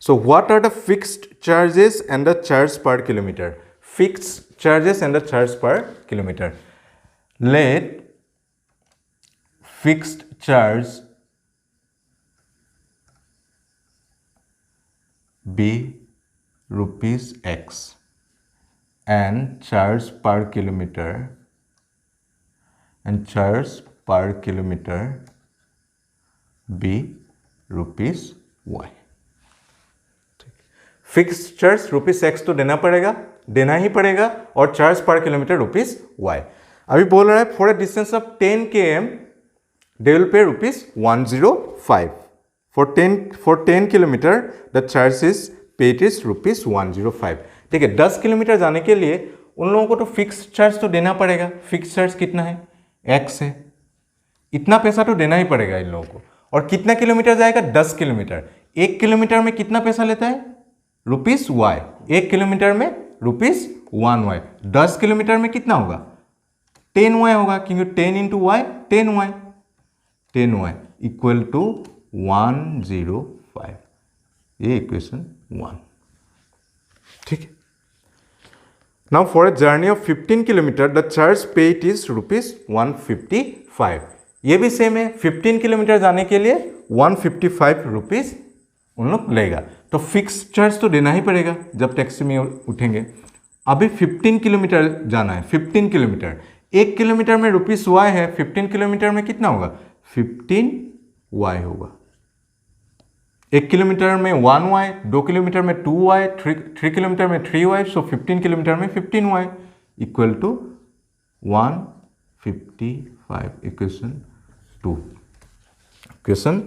So what are the fixed charges and the charge per kilometre. Fixed charges and the charge per kilometre. Let fixed charge be ₹X and charge per kilometer be ₹Y। Fixed charge ₹X तो देना ही पड़ेगा और charge per kilometre ₹Y। अभी बोल रहा है for a distance of 10 km they will pay ₹105। For 10 kilometre the charge is paid is ₹105। ठीक है, 10 किलोमीटर जाने के लिए उन लोगों को तो फिक्स चार्ज तो देना पड़ेगा। फिक्स चार्ज कितना है x है, इतना पैसा तो देना ही पड़ेगा इन लोगों को। और कितना किलोमीटर जाएगा 10 किलोमीटर। 1 किलोमीटर में कितना पैसा लेता है ₹Y। 1 किलोमीटर में 1y। 10 किलोमीटर में कितना होगा? 10y होगा, क्योंकि 10 into Y 10y, 10y equal to 105। ये इक्वेशन 1। ठीक है। Now for a journey of 15 kilometre the charge paid is ₹155। ये भी सेम है, 15 किलोमीटर जाने के लिए 155 रुपीज उन लोग लेगा। तो फिक्स चार्ज तो देना ही पड़ेगा जब टैक्सी में उठेंगे। अभी 15 किलोमीटर जाना है, 15 किलोमीटर, 1 किलोमीटर में ₹y है, 15 किलोमीटर में कितना होगा? 15y होगा। 1 किलोमीटर में 1y, 2 किलोमीटर में 2y, 3 किलोमीटर में 3y, सो 15 किलोमीटर में 15y equal to 155। Equation 2। Equation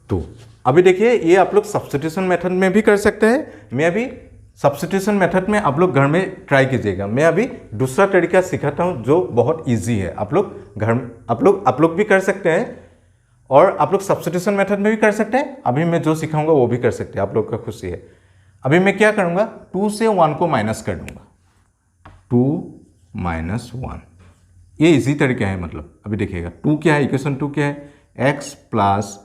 2। अभी देखिए, ये आप लोग सब्स्टिट्यूशन मेथड में भी कर सकते हैं। मैं अभी सब्स्टिट्यूशन मेथड में आप लोग घर में ट्राई कीजिएगा। मैं अभी दूसरा तरीका सिखाता हूँ जो बहुत इजी है। आप लोग घर में आप लोग भी कर सकते हैं, और आप लोग सब्स्टिट्यूशन मेथड में भी कर सकते हैं। अभी मैं जो सिखाऊंगा वो भी कर सकते हैं, आप लोग का खुशी है। अभी मैं क्या करूंगा, 2 से 1 को माइनस कर दूंगा, 2 - 1। ये इजी तरीका है। मतलब अभी देखिएगा, 2 क्या है, इक्वेशन 2 क्या है? x plus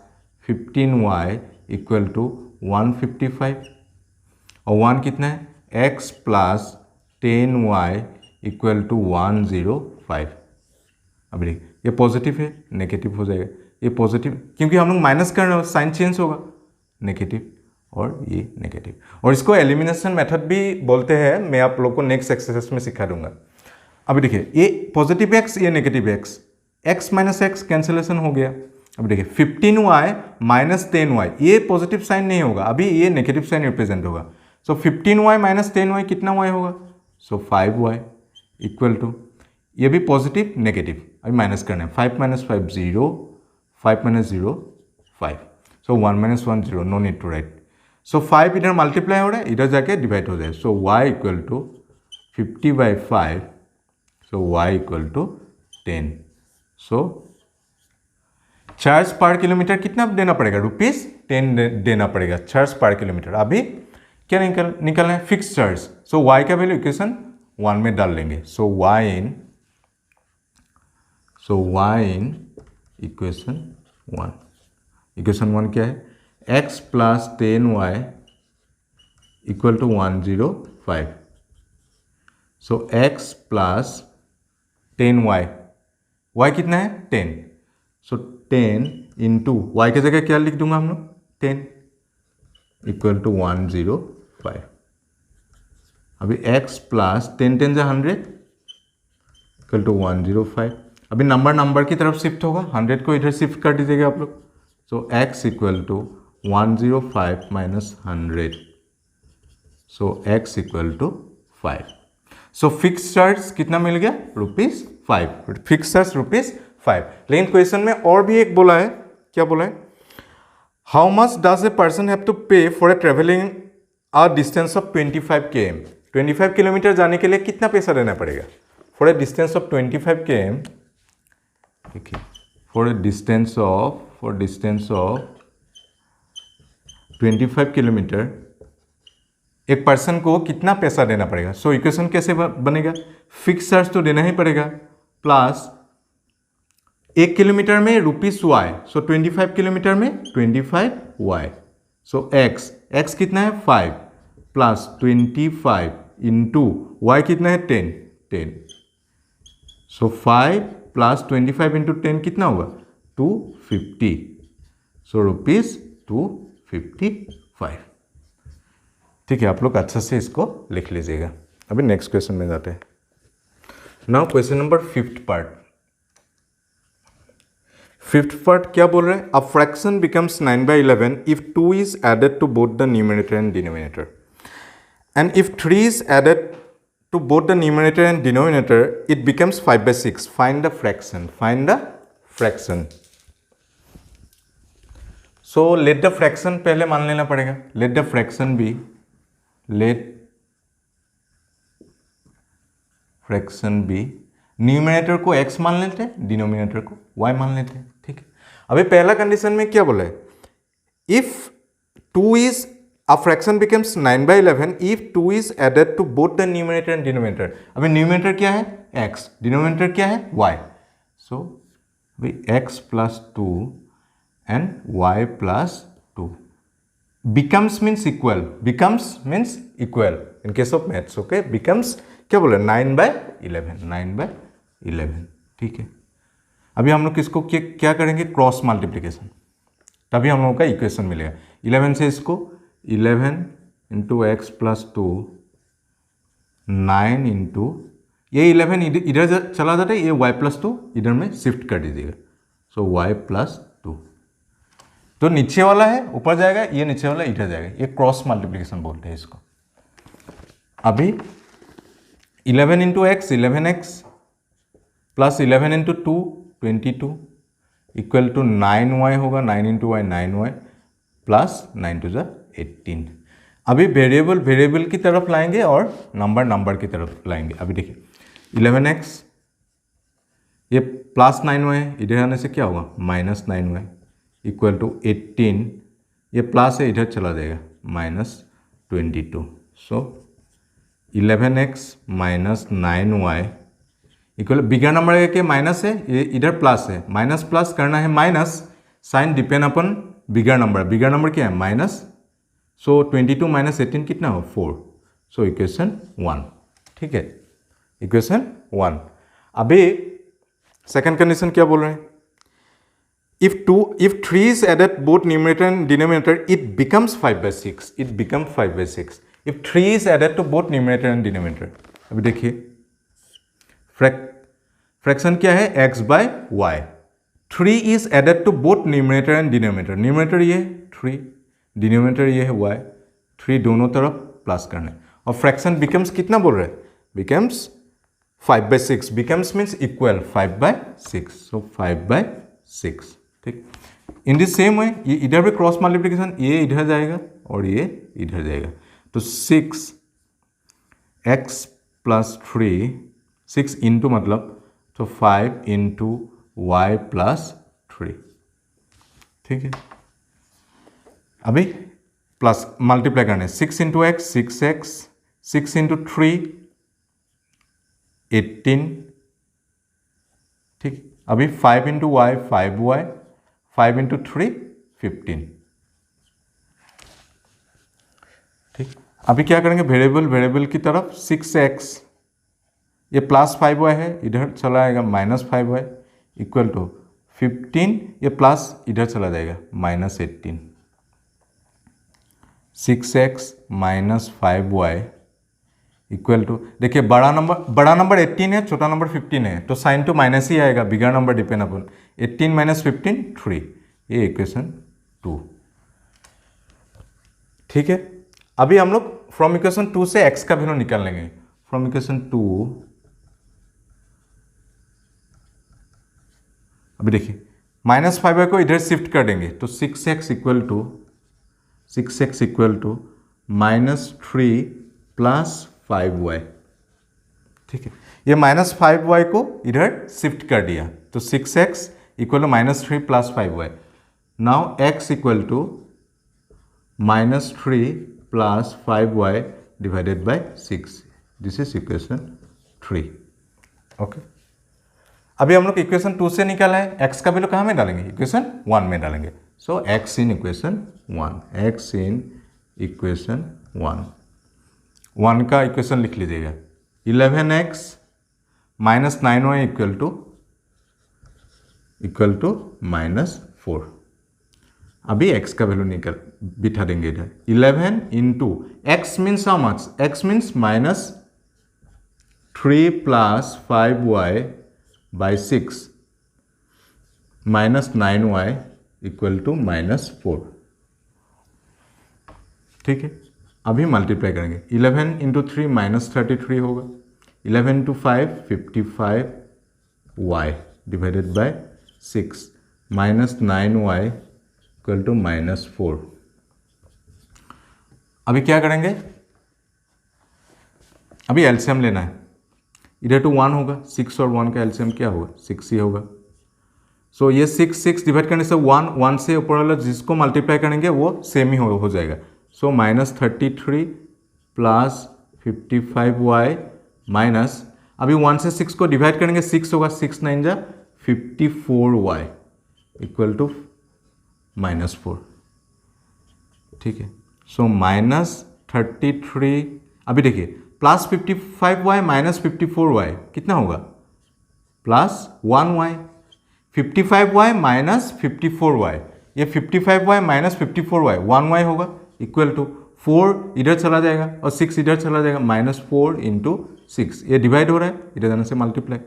15y equal to 155, और 1 कितना है? x plus 10y equal to 105। अभी देखिए, ये पॉजिटिव है, नेगेटिव हो जाएगा। ये पॉजिटिव, क्योंकि हम लोग माइनस कर रहे हो, साइन चेंज होगा, नेगेटिव और ये नेगेटिव। और इसको एलिमिनेशन मेथड भी बोलते हैं। मैं आप लोग को नेक्स्ट एक्सरसाइज में सिखा दूंगा। अभी देखिए, ये पॉजिटिव x, ये negative x, x minus x cancellation हो गया। अभी देखिए 15y माइनस 10y, ये पॉजिटिव साइन नहीं होगा, अभी ये नेगेटिव साइन रिप्रेजेंट होगा। सो 15y माइनस 10y कितना y होगा? सो 5y इक्वल टू, ये भी पॉजिटिव नेगेटिव, अभी माइनस करना है। 5 - 5 0, 5 - 0 5, so 1 - 1 0, no need to write. So 5 इधर मल्टीप्लाई हो रहा है, इधर जाके डिवाइड हो जाए। So y equal to 50/5, so y equal to 10। So charge per kilometre कितना देना पड़ेगा? ₹10 देना पड़ेगा चार्ज पर किलोमीटर। अभी क्या निकलना है? Fix charge. सो y का वैल्यू इक्वेशन 1 में डाल लेंगे। So y in equation 1। Equation 1 क्या है? x plus 10y equal to 105। So x plus 10y, y कितना है? 10। सो 10 इंटू वाई की जगह क्या लिख दूंगा हम लोग? 10 इक्वल टू 105। अभी x प्लस 10 10 जा 100 इक्वल टू 105। अभी नंबर की तरफ शिफ्ट होगा, 100 को इधर शिफ्ट कर दीजिएगा आप लोग। So x equal to 105 minus 100, so x equal to 5। So fix charge कितना मिल गया? ₹5। Fix charge ₹5। लेकिन क्वेश्चन में और भी एक बोला है। क्या बोला है? How much does a person have to pay for a travelling a distance of 25 km। 25 kilometre जाने के लिए कितना पैसा देना पड़ेगा? For a distance of 25 km, देखिए, फॉर डिस्टेंस ऑफ 25 किलोमीटर एक पर्सन को कितना पैसा देना पड़ेगा? सो इक्वेशन कैसे बनेगा? फिक्स चार्ज तो देना ही पड़ेगा, प्लस 1 किलोमीटर में ₹y, सो 25 किलोमीटर में 25y। सो x कितना है? 5 प्लस 25 इंटू y कितना है? 10। सो 5 प्लस 25 इंटू 10 कितना होगा? 250। सो ₹255। ठीक है, आप लोग अच्छा से इसको लिख लीजिएगा। अभी नेक्स्ट क्वेश्चन में जाते हैं। Now question number 5th part. 5th part क्या बोल रहे हैं? A fraction becomes 9/11 if 2 is added to both the numerator and denominator, and if 3 is added to both the numerator and denominator it becomes 5/6। Find the fraction. So let the fraction पहले मान लेना पड़ेगा। Let the fraction be, numerator को x मान लेते हैं, denominator को y मान लेते हैं। ठीक है, अभी पहला कंडीशन में क्या बोला है? If 2 is a fraction becomes 9 by 11 if 2 is added to both the numerator and denominator. अभी न्यूमिनेटर क्या है x, डिनोमिनेटर क्या है y. So अभी x plus 2 and y plus 2 becomes means equal. Becomes means equal in case of maths. Okay, becomes क्या बोले 9 by 11. 9 by 11. ठीक है. अभी हम लोग किसको क्या करेंगे क्रॉस मल्टीप्लिकेशन, तभी हम लोगों का इक्वेशन मिलेगा. 11 से इसको 11 इंटू एक्स प्लस 2 9 इंटू ये 11 इधर चला जाता है, ये y प्लस 2 इधर में शिफ्ट कर दीजिएगा. सो y प्लस 2 तो नीचे वाला है ऊपर जाएगा, ये नीचे वाला इधर जाएगा. ये क्रॉस मल्टीप्लिकेशन बोलते हैं इसको. अभी 11 into x 11x plus 11 into 2 22 equal to 9y होगा. 9 into Y 9y plus 9 to ज़ा 18. अभी वेरिएबल की तरफ लाएंगे और नंबर की तरफ लाएंगे. अभी देखिए 11x ये प्लस 9y इधर आने से क्या होगा माइनस 9y इक्वल टू 18. ये प्लस है इधर चला जाएगा माइनस 22. सो 11x minus 9y equal bigger number है कि माइनस है, ये इधर प्लस है. माइनस प्लस करना है माइनस, साइन डिपेंड अपन बिगर नंबर. बिगर नंबर क्या है माइनस. सो 22 माइनस 18 कितना हो 4. So equation 1. ठीक है, इक्वेशन 1. अभी सेकंड कंडीशन क्या बोल रहे हैं. if 3 is added both numerator and denominator it becomes 5/6. It becomes 5/6 if 3 is added to both numerator and denominator. अभी देखिए फ्रैक्शन क्या है x by y. 3 is added to both numerator and denominator. Numerator ये 3, denominator ये है y. 3 दोनों तरफ plus करना है. और फ्रैक्शन बिकम्स कितना बोल रहे हैं बिकम्स 5/6. Becomes means equal 5/6. सो 5/6. ठीक. इन दिस सेम वे ये इधर भी क्रॉस मल्टीप्लिकेशन, ये इधर जाएगा और ये इधर जाएगा. तो 6x प्लस 3 6 इंटू मतलब तो 5 इंटू वाई प्लस 3. ठीक है. अभी प्लस मल्टीप्लाई करने 6 इंटू एक्स 6x 6 इंटू 3 18. ठीक. अभी 5 इंटू वाई 5y 5 इंटू 3 15. ठीक. अभी क्या करेंगे वेरिएबल की तरफ 6x ये प्लस 5y है इधर चला आएगा माइनस 5y इक्वल टू 15. ये प्लस इधर चला जाएगा minus 18. 6x minus 5y equal to देखिए बड़ा नंबर 18 है, छोटा नंबर 15 है, तो साइन टू माइनस ही आएगा. बिगर नंबर डिपेंड अपन 18 माइनस 15 3. ये इक्वेशन 2. ठीक है. अभी हम लोग फ्रॉम इक्वेशन 2 से x का वैल्यू निकाल लेंगे. फ्रॉम इक्वेशन 2 अभी देखिए माइनस 5y को इधर शिफ्ट कर देंगे तो 6x equal to minus 3 plus 5y. ठीक है. ये माइनस 5y को इधर शिफ्ट कर दिया तो 6x equal to minus 3 plus 5y. Now x equal to minus 3 plus 5y divided by 6. This is equation 3. Okay. अभी हम लोग इक्वेशन 2 से निकाला है. x का वैल्यू कहाँ में डालेंगे इक्वेशन 1 में डालेंगे. सो x in equation 1. x in equation 1 का इक्वेशन लिख लीजिएगा. 11x minus 9y equal to minus 4. अभी x का वैल्यू बिठा देंगे इधर. 11 into x means how much. x means minus 3 plus 5y by 6 minus 9y equal to minus 4. ठीक है. अभी मल्टीप्लाई करेंगे. 11 इंटू 3 माइनस 33 होगा. 11 into 5 55y divided by 6 minus 9y equal to minus 4. अभी क्या करेंगे अभी एलसीएम लेना है. इधर टू 1 होगा. 6 और 1 का एलसीएम क्या होगा 6 ही होगा. सो ये 6 डिवाइड करने से 1 से ऊपर वाला जिसको मल्टीप्लाई करेंगे वो सेम ही हो जाएगा. सो -33 प्लस 55y माइनस, अभी 1 से 6 को डिवाइड करेंगे 6 होगा, 6 9 जा 54y इक्वल टू -4, ठीक है। सो -33, अभी देखिए प्लस 55y माइनस 54y कितना होगा, plus 1y, 55y minus 54y, ये 55y माइनस 54y 1y होगा इक्वल टू 4 इधर चला जाएगा और 6 इधर चला जाएगा, -4 इंटू 6, ये डिवाइड हो रहा है, इधर जाने से मल्टीप्लाई।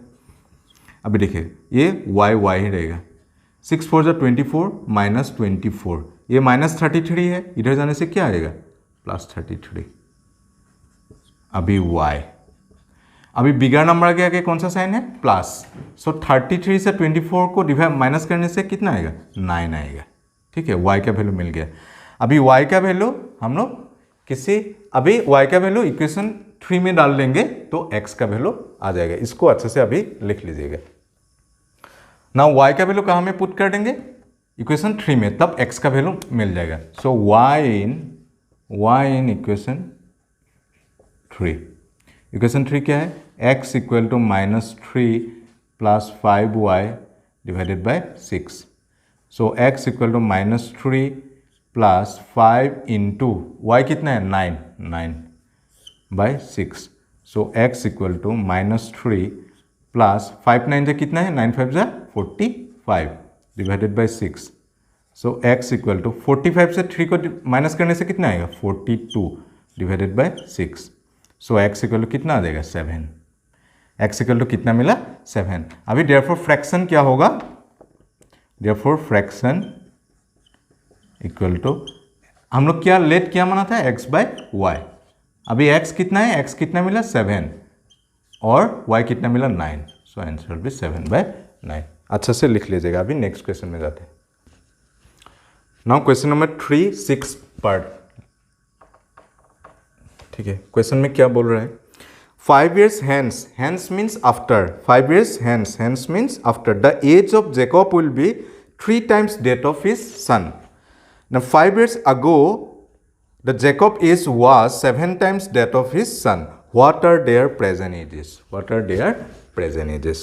अभी देखिए ये y ही रहेगा, 6 4 जा 24 माइनस 24, ये -33 है, इधर जाने से क्या आएगा, +33। अभी y, अभी बिगर नंबर के आगे कौन सा साइन है, प्लस, सो 33 से 24 को डिवाइड माइनस करने से कितना आएगा, 9 आएगा, ठीक है। y का वैल्यू मिल गया। अभी y का वैल्यू हम लोग अभी y का वैल्यू इक्वेशन 3 में डाल देंगे तो x का वैल्यू आ जाएगा, इसको अच्छे से अभी लिख लीजिएगा। नाउ y का वैल्यू कहाँ में पुट कर देंगे, इक्वेशन 3 में, तब x का वैल्यू मिल जाएगा। So y in equation 3, equation 3 क्या है, x equal to -3 plus 5y divided by 6। So x equal to -3 plus 5 into y कितना है, 9 by 6। So x equal to -3 plus 5 9 जा कितना है, 9 5 जा 45 divided by 6। So x equal to 45 से 3 को माइनस करने से कितना आएगा, 42 divided by 6। So x equal to कितना आ जाएगा, 7। x इक्वल टू कितना मिला, 7। अभी देयरफॉर फ्रैक्शन क्या होगा, देयरफॉर फ्रैक्शन इक्वल टू, हम लोग क्या लेट क्या माना था, x बाय वाई। अभी x कितना है, x कितना मिला, 7 और y कितना मिला, 9। So answer will be 7 by 9। अच्छा से लिख लीजिएगा। अभी नेक्स्ट क्वेश्चन में जाते हैं। नाउ क्वेश्चन नंबर 3 6 पार्ट, ठीक है। क्वेश्चन में क्या बोल रहा है, 5 years hence means after, 5 years hence means after, the age of Jacob will be 3 times that of his son. Now 5 years ago the Jacob age was 7 times that of his son. What are their present ages? What are their present ages?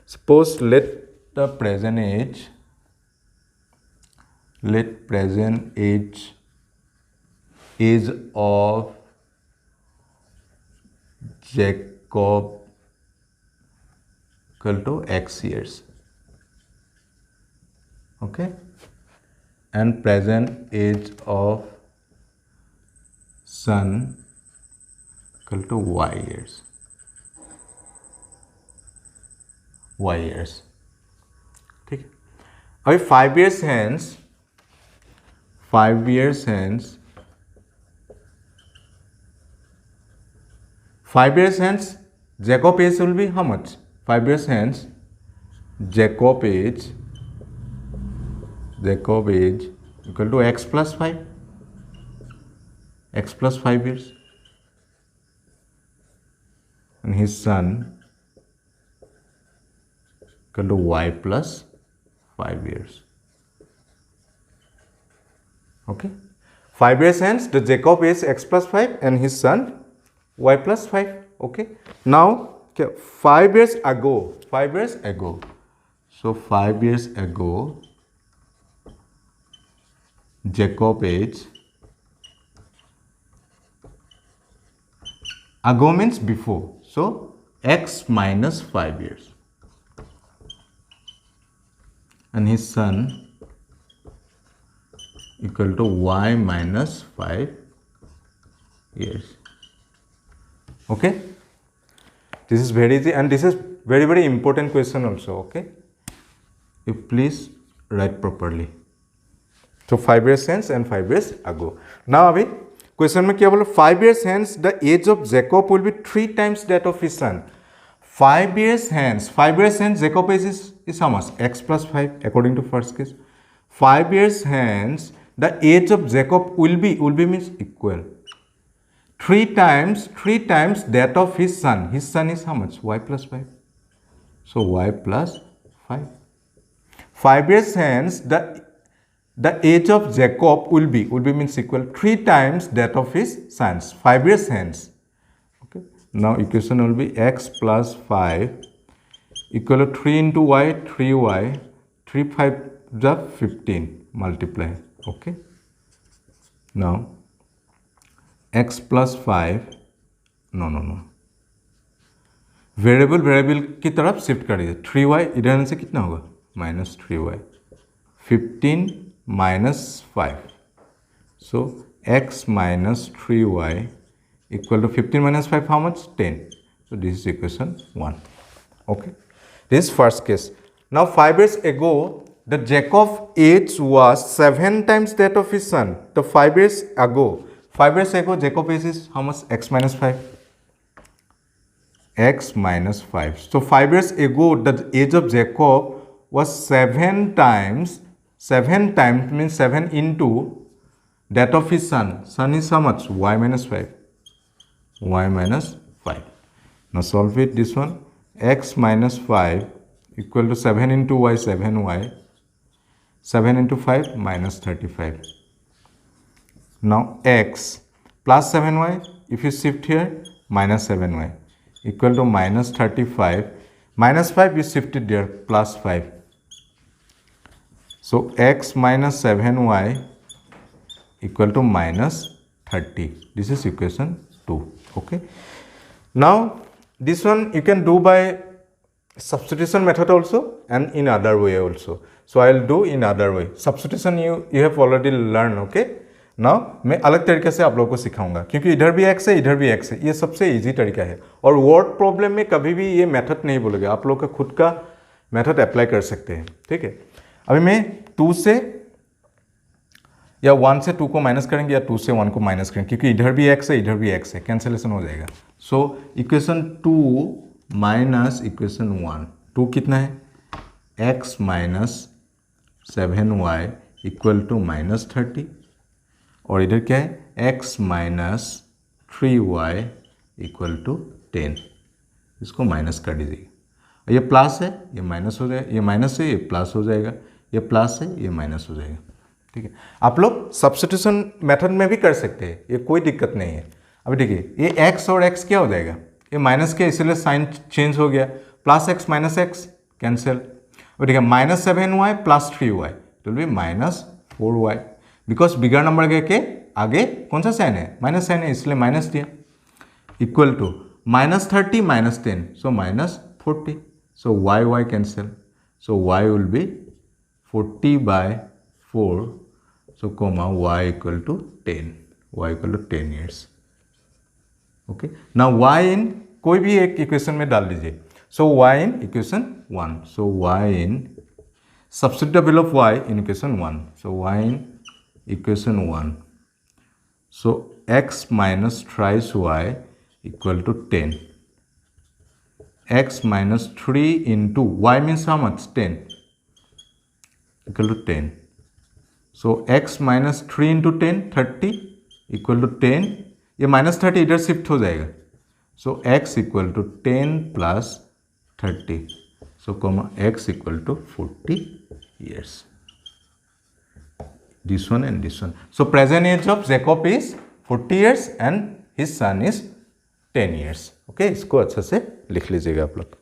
Suppose let present age of Jacob equal to x years, okay, and present age of son equal to y years, ठीक है। अभी 5 years hence 5 years Jacob age will be how much, 5 years hence Jacob age equal to x plus 5 years, and his son equal to y plus 5 years, okay. 5 years hence the Jacob age x plus 5 and his son y plus 5, okay. Now 5 years ago, so 5 years ago Jacob age, ago means before, so x minus 5 years, and his son equal to y minus 5 years, okay. This is very easy and this is very important question also, okay. You please write properly. So 5 years hence and 5 years ago. Now अभी question में क्या बोला, 5 years hence the age of Jacob will be 3 times that of his son. 5 years hence Jacob age is how much, x plus 5 according to first case. 5 years hence the age of Jacob will be means equal 3 times that of his son. His son is how much, y plus 5, so y plus 5. 5 years hence the the age of Jacob will be means equal 3 times that of his sons, 5 years hence. Okay. Now equation will be x plus 5 equal to 3 into y, 3y, 3 5 the 15 multiply. Okay. Now x plus 5 no variable की तरफ shift कर दीजिए 3y इधर से कितना होगा minus 3y 15 minus 5 so x minus 3y equal to 15 minus 5 how much 10 so this is equation 1. Okay, this is first case. Now 5 years ago the Jacob age was 7 times that of his son. So 5 years ago Jacob age is how much x minus 5 x minus 5. So 5 years ago the age of Jacob was 7 times means 7 into that of his son. Son is how much? Y minus 5. Y minus 5. Now solve it this one. X minus 5 equal to 7 into y 7y. 7 into 5 minus 35. Now x plus 7y if you shift here minus 7y equal to minus 35. Minus 5 you shifted there plus 5. So x minus 7y equal to minus 30. This is equation 2. Okay. Now this one you can do by substitution method also and in other way also. So I will do in other way. Substitution you have already learned. Okay. Now मैं अलग तरीके से आप लोगों को सिखाऊंगा क्योंकि इधर भी x है इधर भी x है ये सबसे इजी तरीका है और वर्ड प्रॉब्लम में कभी भी ये मेथड नहीं बोलोगे आप लोग का खुद का मेथड अप्लाई कर सकते हैं. ठीक है. अभी मैं 2 से या 1 से 2 को माइनस करेंगे या 2 से 1 को माइनस करेंगे क्योंकि इधर भी x है इधर भी x है कैंसिलेशन हो जाएगा. सो इक्वेशन 2 माइनस इक्वेशन 1 2 कितना है x minus 7y equal to minus 30 और इधर क्या है x minus 3y equal to 10. इसको माइनस कर दीजिएगा. ये प्लस है ये माइनस हो जाएगा ये माइनस है ये प्लस हो जाएगा ये प्लस है ये माइनस हो जाएगा. ठीक है. आप लोग सब्स्टिट्यूशन मेथड में भी कर सकते हैं ये कोई दिक्कत नहीं है. अभी देखिए ये x और x क्या हो जाएगा ये माइनस के इसलिए साइन चेंज हो गया plus x minus x cancel. और ठीक है माइनस 7y प्लस 3y तो भी minus 4y because bigger number के आगे कौन सा साइन है माइनस साइन है इसलिए माइनस दिया equal to minus 30 minus 10 so minus 40 so y cancel so y will be 40 by 4 so comma y equal to 10 years. Okay. Now y in कोई भी एक इक्वेशन में डाल दीजिए. So y in equation 1. So y in substitute the value of y in equation 1. So y in equation 1. So x minus thrice y equal to 10. X minus 3 into y means how much 10 equal to 10. So x minus 3 into 10 30 equal to 10 ये minus 30 इधर shift हो जाएगा. So x equal to 10 plus 30. So comma x equal to 40 years. This one and this one. So present age of Jacob is 40 years and his son is 10 years. Okay, इसको अच्छा से लिख लीजिएगा आप लोग.